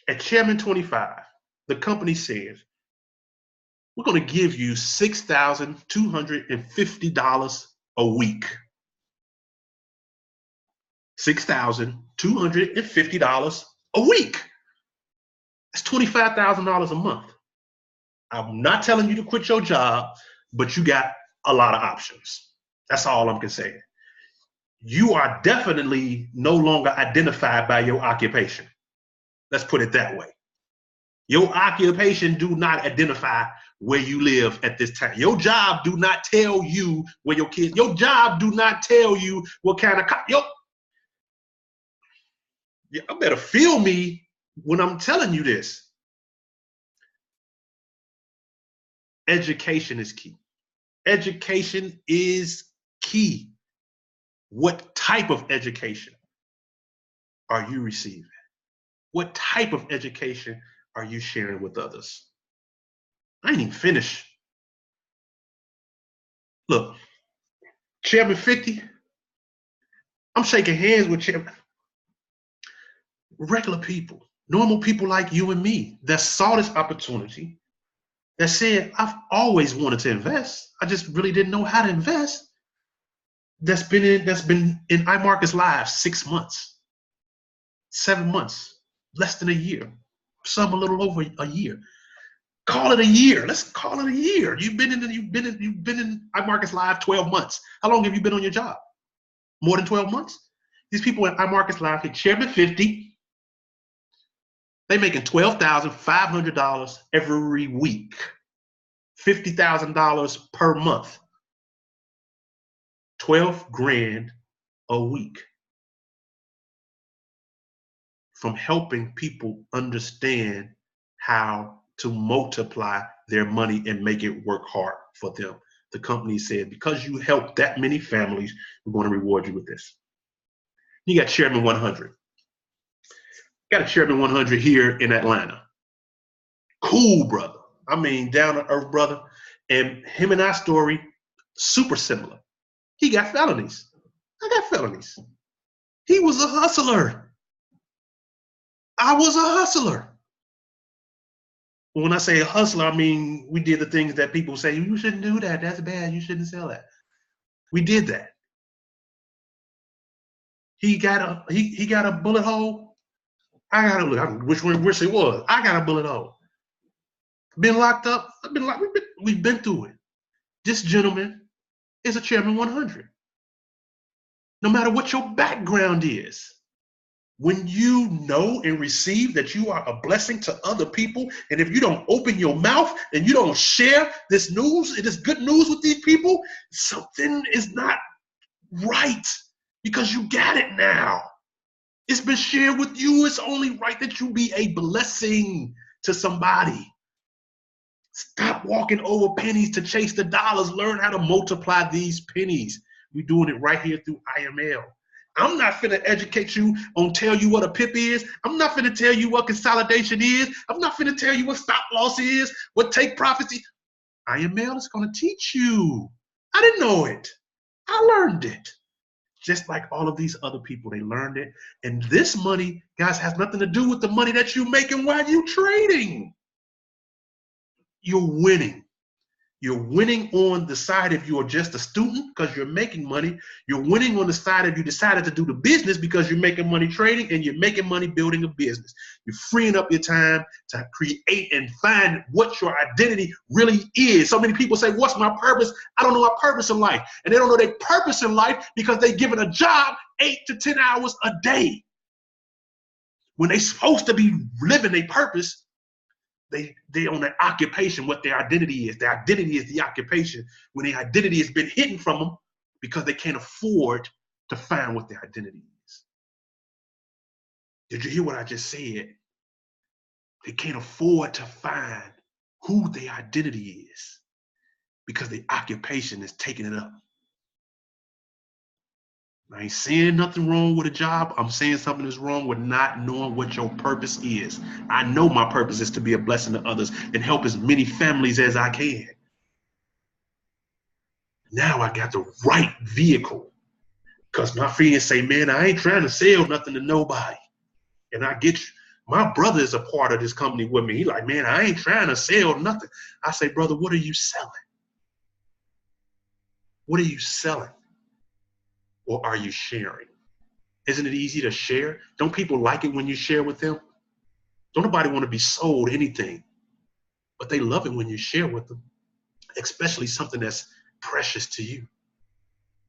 At Chairman 25, the company says, we're going to give you $6,250 a week. $6,250 a week. That's $25,000 a month. I'm not telling you to quit your job, but you got a lot of options. That's all I'm saying. You are definitely no longer identified by your occupation. Let's put it that way. Your occupation do not identify where you live at this time. Your job do not tell you where your kids, your job do not tell you what kind of, y'all better feel me when I'm telling you this. Education is key. Education is key. What type of education are you receiving? What type of education are you sharing with others? I ain't even finished. Look, Chairman 50, I'm shaking hands with Chairman. Regular people, normal people like you and me that saw this opportunity, that said, I've always wanted to invest. I just really didn't know how to invest. That's been in iMarkets Live 6 months, 7 months, less than a year, some a little over a year. Call it a year. Let's call it a year. You've been in iMarkets Live 12 months. How long have you been on your job? More than 12 months? These people at iMarkets Live hit Chairman 50. They making $12,500 every week, $50,000 per month, 12 grand a week from helping people understand how to multiply their money and make it work hard for them. The company said, because you helped that many families, we're going to reward you with this. You got Chairman 100. Got a Chairman 100 here in Atlanta. Cool brother. I mean, down to earth brother. And him and our story, super similar. He got felonies. I got felonies. He was a hustler. I was a hustler. When I say a hustler, I mean, we did the things that people say, you shouldn't do that. That's bad. You shouldn't sell that. We did that. He got a bullet hole. I got a look. Which it was. I got a bullet hole. Been locked up. We've been through it. This gentleman is a Chairman 100. No matter what your background is, when you know and receive that you are a blessing to other people, and if you don't open your mouth and you don't share this news, this good news with these people, something is not right, because you got it now. It's been shared with you. It's only right that you be a blessing to somebody. Stop walking over pennies to chase the dollars. Learn how to multiply these pennies. We're doing it right here through iML. I'm not finna educate you on tell you what a PIP is. I'm not finna tell you what consolidation is. I'm not finna tell you what stop loss is, what take profits is. iML is gonna teach you. I didn't know it. I learned it. Just like all of these other people, they learned it. And this money, guys, has nothing to do with the money that you're making while you're trading. You're winning. You're winning on the side if you are just a student because you're making money. You're winning on the side if you decided to do the business because you're making money trading and you're making money building a business. You're freeing up your time to create and find what your identity really is. So many people say, what's my purpose? I don't know my purpose in life. And they don't know their purpose in life because they're given a job 8 to 10 hours a day. When they're supposed to be living their purpose, they on their occupation, what their identity is. Their identity is the occupation. When the identity has been hidden from them because they can't afford to find what their identity is. Did you hear what I just said? They can't afford to find who their identity is because the occupation is taking it up. I ain't saying nothing wrong with a job. I'm saying something is wrong with not knowing what your purpose is. I know my purpose is to be a blessing to others and help as many families as I can. Now I got the right vehicle. Because my friends say, man, I ain't trying to sell nothing to nobody. And I get you. My brother is a part of this company with me. He like, man, I ain't trying to sell nothing. I say, brother, what are you selling? What are you selling? Or are you sharing? Isn't it easy to share? Don't people like it when you share with them? Don't nobody want to be sold anything, but they love it when you share with them, especially something that's precious to you.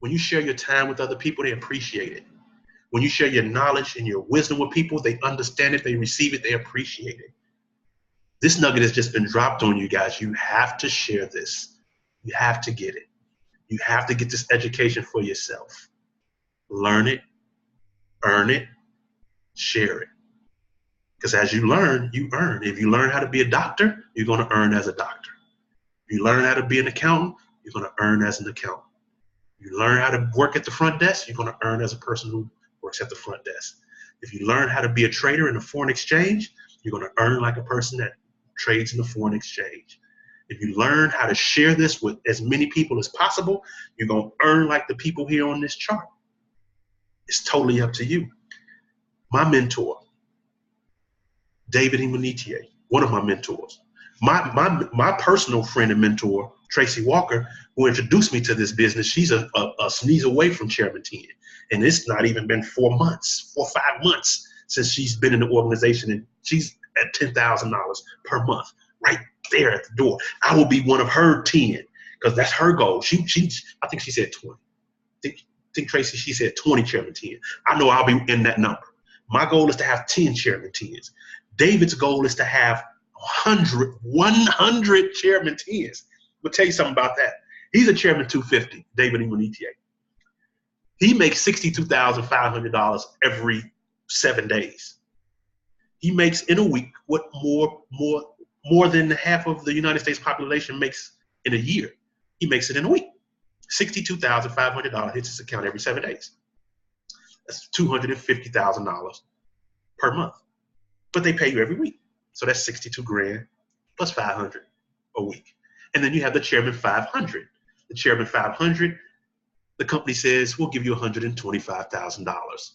When you share your time with other people, they appreciate it. When you share your knowledge and your wisdom with people, they understand it, they receive it, they appreciate it. This nugget has just been dropped on you guys. You have to share this. You have to get it. You have to get this education for yourself. Learn it, earn it, share it. Because as you learn, you earn. If you learn how to be a doctor, you're going to earn as a doctor. If you learn how to be an accountant, you're going to earn as an accountant. If you learn how to work at the front desk, you're going to earn as a person who works at the front desk. If you learn how to be a trader in a foreign exchange, you're going to earn like a person that trades in the foreign exchange. If you learn how to share this with as many people as possible, you're going to earn like the people here on this chart. It's totally up to you. My mentor, David Imanitier, one of my mentors, my personal friend and mentor, Tracy Walker, who introduced me to this business, she's a sneeze away from Chairman 10. And it's not even been 4 months, 4 or 5 months since she's been in the organization, and she's at $10,000 per month, right there at the door. I will be one of her 10 because that's her goal. I think she said 20. I think Tracy, she said 20 Chairman 10. I know I'll be in that number. My goal is to have 10 Chairman 10s. David's goal is to have 100 Chairman 10s. I'll tell you something about that. He's a Chairman 250, David Imanitier. He makes $62,500 every 7 days. He makes in a week what more than half of the United States population makes in a year. He makes it in a week. $62,500 hits his account every 7 days. That's $250,000 per month. But they pay you every week. So that's 62 grand plus 500 a week. And then you have the Chairman 500. The Chairman 500, the company says, we'll give you $125,000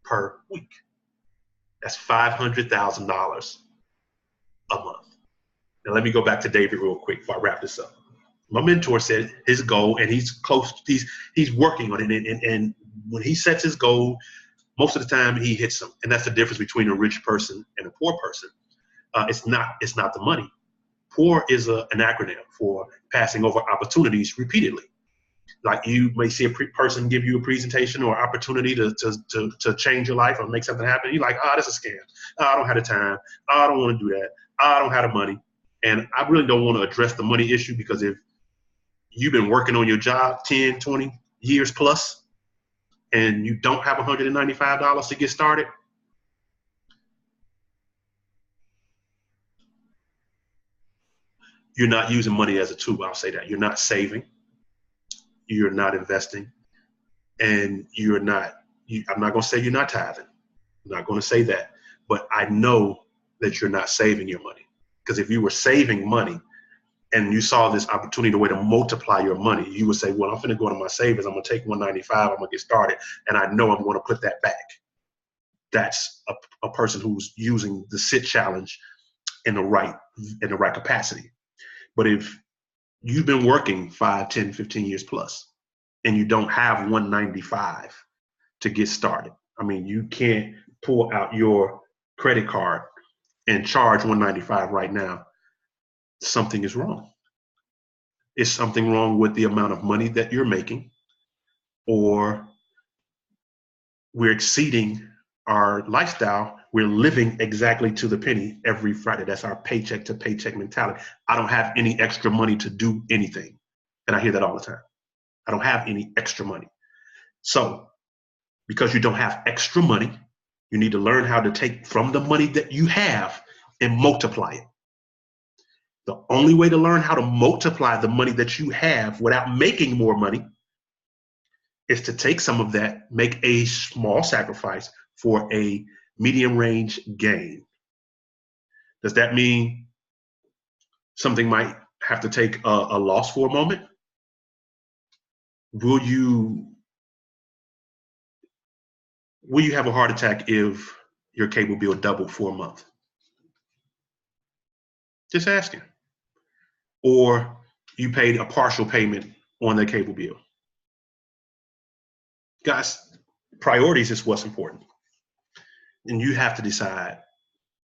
per week. That's $500,000 a month. Now let me go back to David real quick before I wrap this up. My mentor said his goal, and he's close, he's working on it. And when he sets his goal, most of the time he hits them. And that's the difference between a rich person and a poor person. It's not the money. Poor is an acronym for passing over opportunities repeatedly. Like you may see a person give you a presentation or opportunity to change your life or make something happen. You're like, this is a scam. I don't have the time. I don't want to do that. I don't have the money. And I really don't want to address the money issue, because if you've been working on your job 10, 20 years plus, and you don't have $195 to get started, you're not using money as a tool. I'll say that. You're not saving. You're not investing. And you're not I'm not going to say you're not tithing. I'm not going to say that. But I know that you're not saving your money. Because if you were saving money and you saw this opportunity, the way to multiply your money, you would say, well, I'm going to go to my savings. I'm going to take 195. I'm going to get started. And I know I'm going to put that back. That's a person who's using the sit challenge in the right capacity. But if you've been working 5, 10, 15 years plus, and you don't have 195 to get started, I mean, you can't pull out your credit card and charge 195 right now. Something is wrong. Is something wrong with the amount of money that you're making, or we're exceeding our lifestyle? We're living exactly to the penny every Friday. That's our paycheck to paycheck mentality. I don't have any extra money to do anything. And I hear that all the time. I don't have any extra money. So because you don't have extra money, you need to learn how to take from the money that you have and multiply it. The only way to learn how to multiply the money that you have without making more money is to take some of that, make a small sacrifice for a medium range gain. Does that mean something might have to take a loss for a moment? Will you have a heart attack if your cable bill doubled for a month? Just asking. Or you paid a partial payment on the cable bill. Guys, priorities is what's important. And you have to decide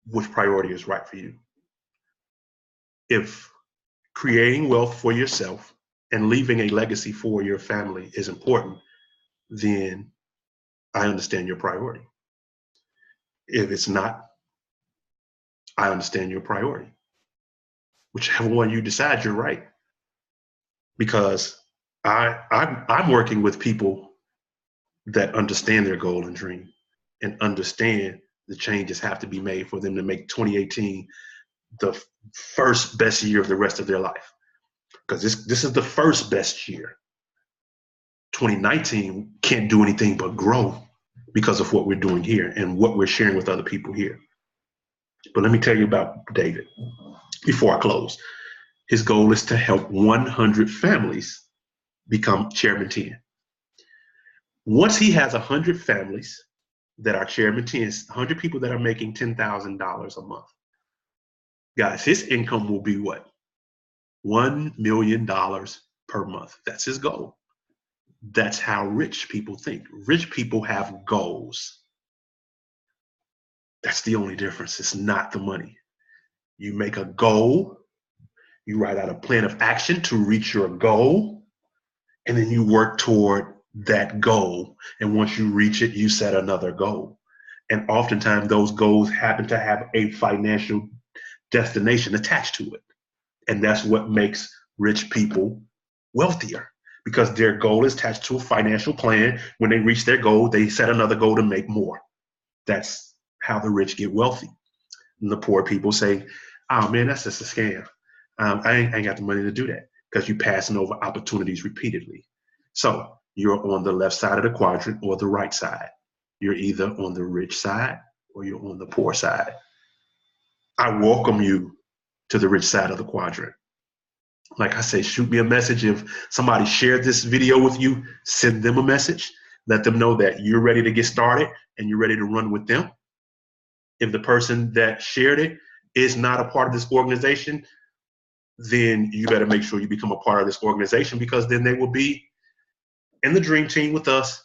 which priority is right for you. If creating wealth for yourself and leaving a legacy for your family is important, then I understand your priority. If it's not, I understand your priority. Whichever one you decide, you're right. Because I'm working with people that understand their goal and dream and understand the changes have to be made for them to make 2018 the first best year of the rest of their life. Because this is the first best year. 2019 can't do anything but grow because of what we're doing here and what we're sharing with other people here. But let me tell you about David before I close. His goal is to help 100 families become Chairman 10. Once he has 100 families that are Chairman 10, 100 people that are making $10,000 a month, guys, his income will be what? $1 million per month. That's his goal. That's how rich people think. Rich people have goals. That's the only difference. It's not the money. You make a goal, you write out a plan of action to reach your goal, and then you work toward that goal. And once you reach it, you set another goal. And oftentimes those goals happen to have a financial destination attached to it. And that's what makes rich people wealthier, because their goal is attached to a financial plan. When they reach their goal, they set another goal to make more. That's how the rich get wealthy. And the poor people say, oh man, that's just a scam. I ain't got the money to do that, because you're passing over opportunities repeatedly. So you're on the left side of the quadrant or the right side. You're either on the rich side or you're on the poor side. I welcome you to the rich side of the quadrant. Like I say, shoot me a message. If somebody shared this video with you, send them a message. Let them know that you're ready to get started and you're ready to run with them. If the person that shared it is not a part of this organization, then you better make sure you become a part of this organization, because then they will be in the dream team with us.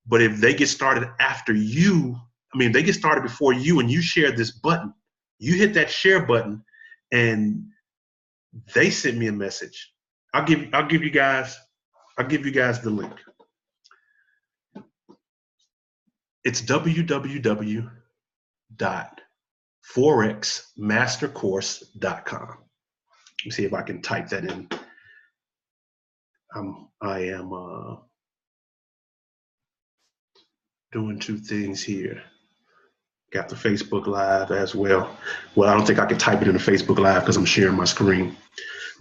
But if they get started after you, they get started before you and you share this button, you hit that share button and they sent me a message. I'll give you guys the link. It's www.forexmastercourse.com. Let me see if I can type that in. I am doing two things here. Got the Facebook Live as well. Well, I don't think I can type it in the Facebook Live because I'm sharing my screen.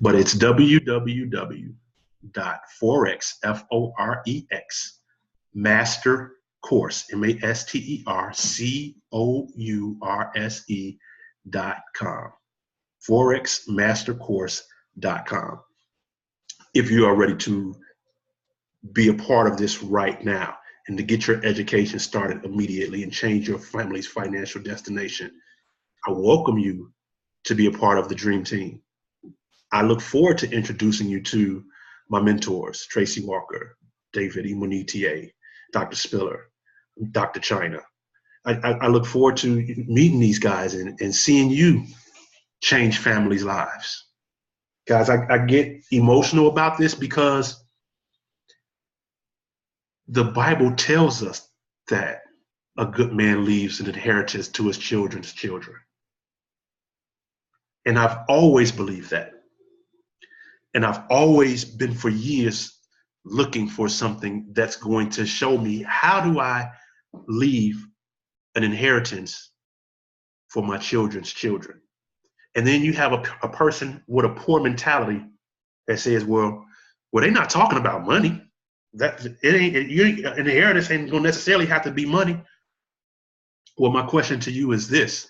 But it's www.forex, Forex, Course, MasterCourse.com. ForexMasterCourse.com. If you are ready to be a part of this right now and to get your education started immediately and change your family's financial destination, I welcome you to be a part of the Dream Team. I look forward to introducing you to my mentors, Tracy Walker, David Imunitier, Dr. Spiller, Dr. China. I look forward to meeting these guys and seeing you change families' lives. Guys, I get emotional about this because the Bible tells us that a good man leaves an inheritance to his children's children. And I've always believed that. And I've always been for years looking for something that's going to show me, how do I leave an inheritance for my children's children? And then you have a person with a poor mentality that says, well, they're not talking about money. That it ain't, an inheritance ain't gonna necessarily have to be money. Well, my question to you is this: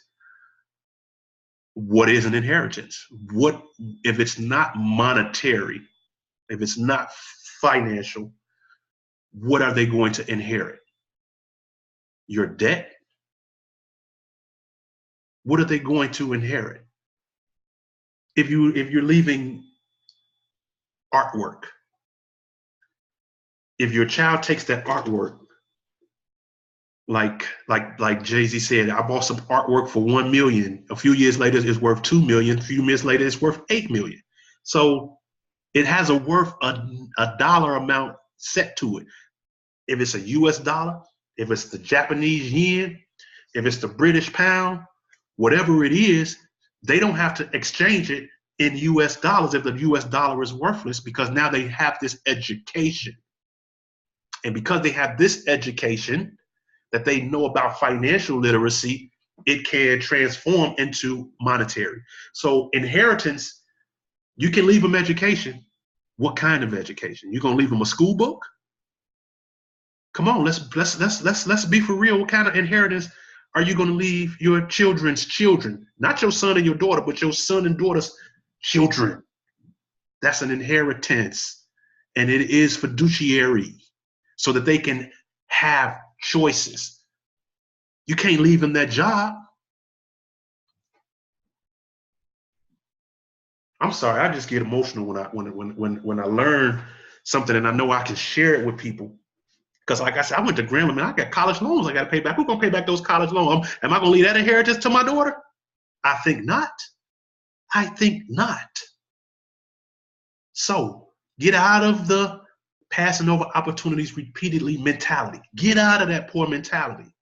what is an inheritance? What if it's not monetary? If it's not financial, what are they going to inherit? Your debt? What are they going to inherit? If you're leaving artwork, if your child takes that artwork, like Jay-Z said, I bought some artwork for 1 million. A few years later, it's worth 2 million. A few years later, it's worth 8 million. So it has a worth, a dollar amount set to it. If it's a US dollar, if it's the Japanese yen, if it's the British pound, whatever it is, they don't have to exchange it in US dollars if the US dollar is worthless, because now they have this education. And because they have this education that they know about financial literacy, it can transform into monetary. So inheritance, you can leave them education. What kind of education? You're gonna leave them a school book? Come on, let's be for real. What kind of inheritance are you gonna leave your children's children? Not your son and your daughter, but your son and daughter's children. That's an inheritance, and it is fiduciary, so that they can have choices. You can't leave them that job. I'm sorry, I just get emotional when I learn something and I know I can share it with people. Because like I said, I went to Grambling, man, I got college loans I got to pay back. Who's going to pay back those college loans? Am I going to leave that inheritance to my daughter? I think not. I think not. So get out of the passing over opportunities repeatedly mentality. Get out of that poor mentality.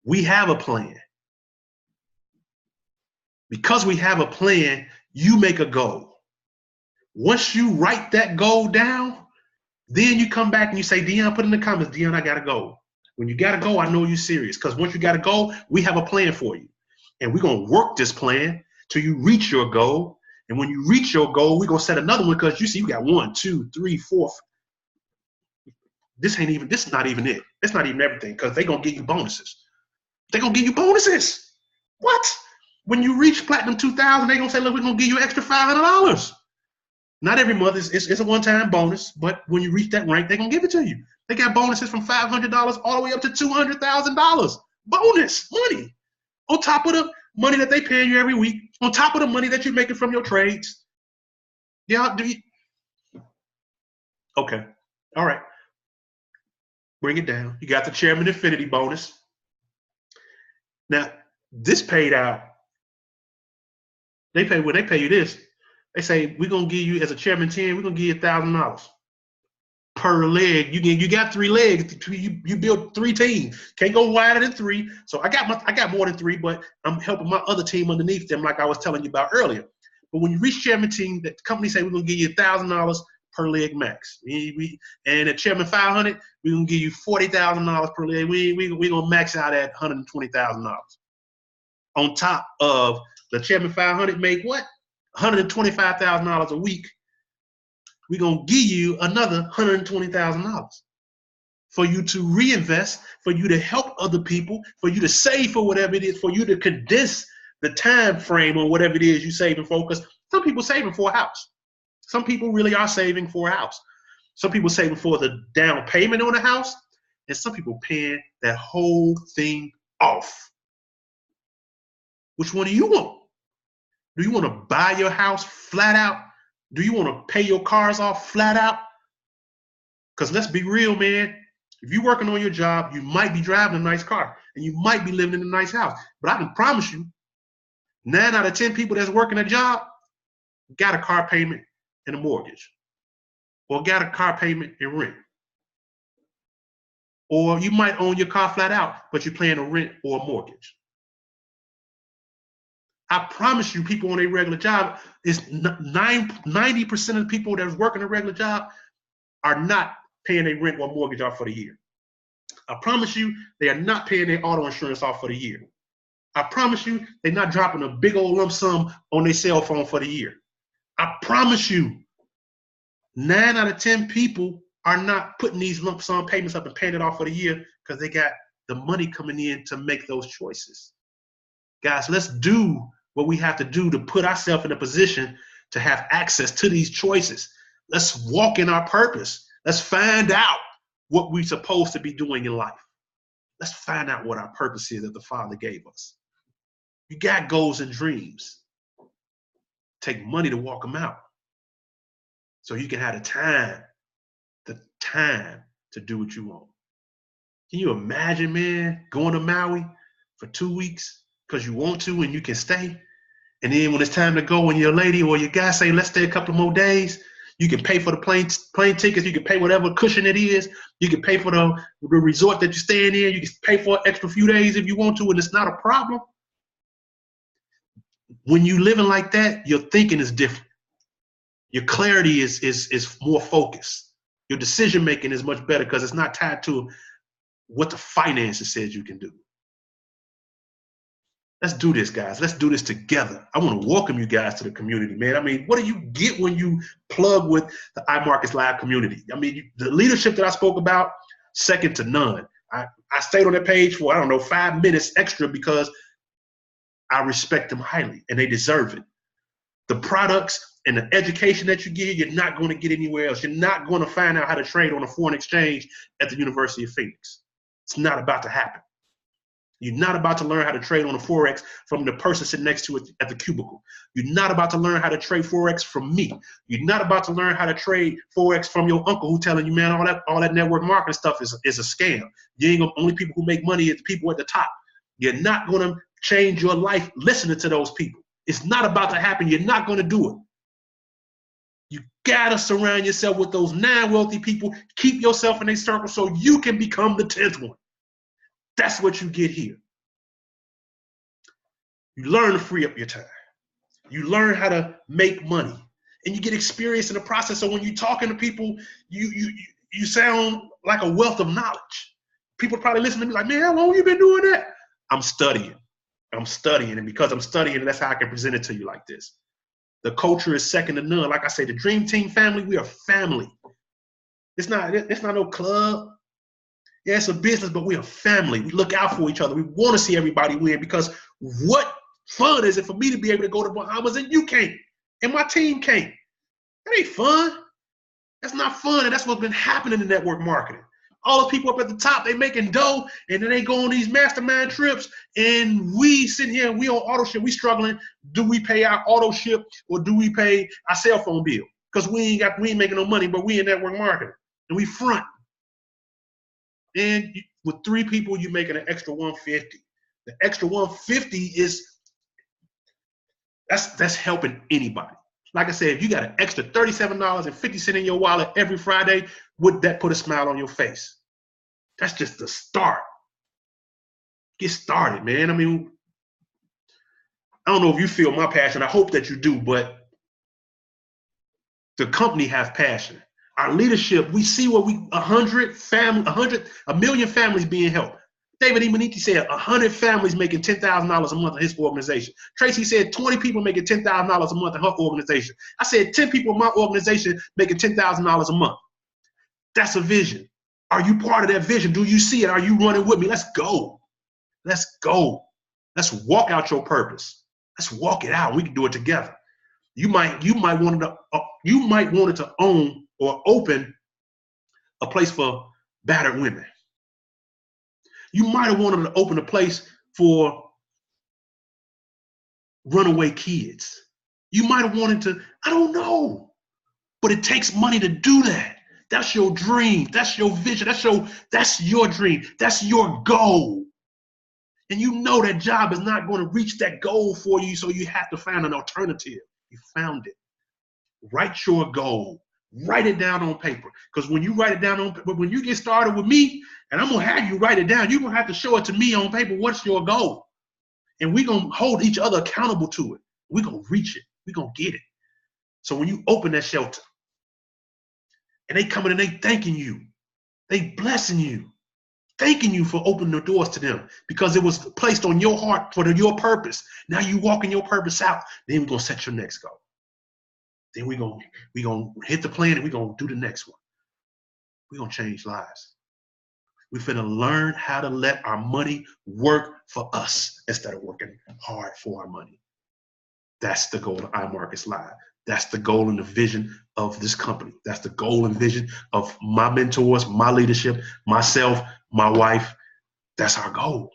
We have a plan. Because we have a plan, you make a goal. Once you write that goal down, then you come back and you say, Dion, put in the comments, Dion, I got to go. When you got to go, I know you're serious. Because once you got to go, we have a plan for you. And we're going to work this plan till you reach your goal. And when you reach your goal, we're going to set another one, because you see, you got 1, 2, 3, 4. This is not even it. It's not even everything, because they're going to give you bonuses. They're going to give you bonuses. What? When you reach Platinum 2000, they're going to say, look, we're going to give you an extra $500. Not every month. It's a one-time bonus, but when you reach that rank, they're going to give it to you. They got bonuses from $500 all the way up to $200,000. Bonus money on top of the money that they pay you every week, on top of the money that you're making from your trades. Yeah, do you? Okay. All right. Bring it down. You got the Chairman Infinity bonus. Now, this paid out. When they pay you this, they say, we're going to give you, as a Chairman 10, we're going to give you $1,000 per leg. You got 3 legs. You build 3 teams. Can't go wider than 3. So I got more than 3, but I'm helping my other team underneath them, like I was telling you about earlier. But when you reach Chairman team, the company say, we're going to give you $1,000 per leg max. And at Chairman 500, we're going to give you $40,000 per leg. We're going to max out at $120,000. On top of the Chairman 500 make what? $125,000 a week. We're going to give you another $120,000. for you to reinvest, for you to help other people, for you to save for whatever it is, for you to condense the time frame on whatever it is you're saving for. Because some people saving for a house. Some people really are saving for a house. Some people saving for the down payment on a house, and some people paying that whole thing off. Which one do you want? Do you want to buy your house flat out? Do you want to pay your cars off flat out? Because let's be real, man. If you're working on your job, you might be driving a nice car and you might be living in a nice house. But I can promise you, 9 out of 10 people that's working a job got a car payment and a mortgage, or got a car payment and rent. Or you might own your car flat out, but you're paying a rent or a mortgage. I promise you, people on a regular job, is 90% of the people that's working a regular job are not paying their rent or mortgage off for the year. I promise you, they are not paying their auto insurance off for the year. I promise you, they're not dropping a big old lump sum on their cell phone for the year. I promise you, 9 out of 10 people are not putting these lump sum payments up and paying it off for the year because they got the money coming in to make those choices. Guys, let's do what we have to do to put ourselves in a position to have access to these choices. Let's walk in our purpose. Let's find out what we're supposed to be doing in life. Let's find out what our purpose is that the Father gave us. You got goals and dreams. Take money to walk them out so you can have the time to do what you want. Can you imagine, man, going to Maui for 2 weeks because you want to and you can stay? And then when it's time to go and your lady or your guy say, let's stay a couple more days, you can pay for the plane tickets, you can pay whatever cushion it is, you can pay for the resort that you're staying in, you can pay for an extra few days if you want to, and it's not a problem. When you living like that, your thinking is different. Your clarity is more focused. Your decision making is much better because it's not tied to what the finances says you can do. Let's do this, guys. Let's do this together. I want to welcome you guys to the community, man. I mean, what do you get when you plug with the iMarkets Live community? I mean, the leadership that I spoke about, second to none. I stayed on that page for, 5 minutes extra because I respect them highly and they deserve it. The products and the education that you get, you're not going to get anywhere else. You're not going to find out how to trade on a foreign exchange at the University of Phoenix. It's not about to happen. You're not about to learn how to trade on a Forex from the person sitting next to it at the cubicle. You're not about to learn how to trade Forex from me. You're not about to learn how to trade Forex from your uncle who's telling you, man, all that network marketing stuff is a scam. You ain't gonna, only people who make money is the people at the top. You're not going to change your life listening to those people. It's not about to happen. You're not going to do it. You got to surround yourself with those 9 wealthy people. Keep yourself in a circle so you can become the 10th one. That's what you get here. You learn to free up your time. You learn how to make money. And you get experience in the process. So when you're talking to people, you sound like a wealth of knowledge. People probably listen to me like, man, how long have you been doing that? I'm studying. And because I'm studying, that's how I can present it to you like this. The culture is second to none. Like I say, the Dream Team family, we are family. It's not no club. Yeah, it's a business, but we're a family. We look out for each other. We want to see everybody win because what fun is it for me to be able to go to Bahamas and you can't, and my team can't? That ain't fun. That's not fun, and that's what's been happening in network marketing. All the people up at the top, they making dough, and then they go on these mastermind trips, and we sitting here, we on auto ship, we struggling. Do we pay our auto ship or do we pay our cell phone bill? Because we ain't making no money, but we in network marketing, and we front. And with 3 people, you're making an extra 150. The extra 150 that's helping anybody. Like I said, if you got an extra $37.50 in your wallet every Friday, would that put a smile on your face? That's just the start. Get started, man. I mean, I don't know if you feel my passion. I hope that you do, but the company has passion. Our leadership, we see what a million families being helped. David Emaniti said 100 families making $10,000 a month in his organization. Tracy said 20 people making $10,000 a month in her organization. I said 10 people in my organization making $10,000 a month. That's a vision. Are you part of that vision? Do you see it? Are you running with me? Let's go. Let's go. Let's walk out your purpose. Let's walk it out. We can do it together. You might want to own or open a place for battered women. You might have wanted to open a place for runaway kids. You might have wanted to, I don't know, but it takes money to do that. That's your dream. That's your vision. That's your dream. That's your goal. And you know that job is not going to reach that goal for you, so you have to find an alternative. You found it. Write your goal. Write it down on paper. Because when you write it down when you get started with me, and I'm going to have you write it down, you're going to have to show it to me on paper. What's your goal? And we're going to hold each other accountable to it. We're going to reach it. We're going to get it. So when you open that shelter, and they coming and they thanking you, they blessing you, thanking you for opening the doors to them because it was placed on your heart for your purpose. Now you walking your purpose out. Then we're going to set your next goal. Then we're going to hit the plan and we're going to do the next one. We're going to change lives. We're finna learn how to let our money work for us instead of working hard for our money. That's the goal of iMarkets Live. That's the goal and the vision of this company. That's the goal and vision of my mentors, my leadership, myself, my wife. That's our goal,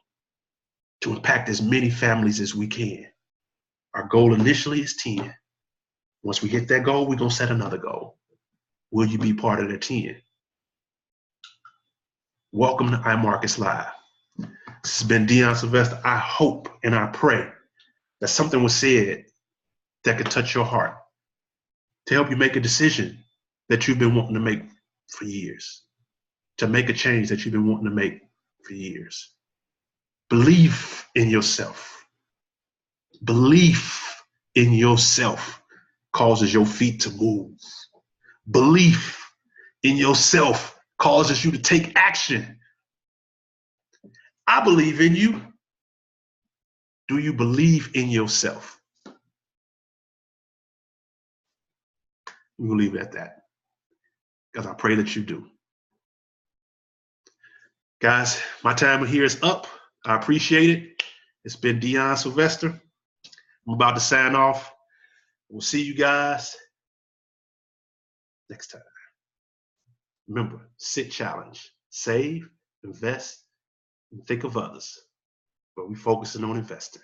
to impact as many families as we can. Our goal initially is 10. Once we hit that goal, we're going to set another goal. Will you be part of the 10? Welcome to iMarkets Live. This has been Dion Sylvester. I hope and I pray that something was said that could touch your heart to help you make a decision that you've been wanting to make for years, to make a change that you've been wanting to make for years. Believe in yourself. Belief in yourself causes your feet to move. Belief in yourself causes you to take action. I believe in you. Do you believe in yourself? We'll leave it at that, because I pray that you do. Guys, my time here is up. I appreciate it. It's been Dion Sylvester. I'm about to sign off. We'll see you guys next time. Remember, SIT challenge. Save, invest, and think of others. But we're focusing on investing.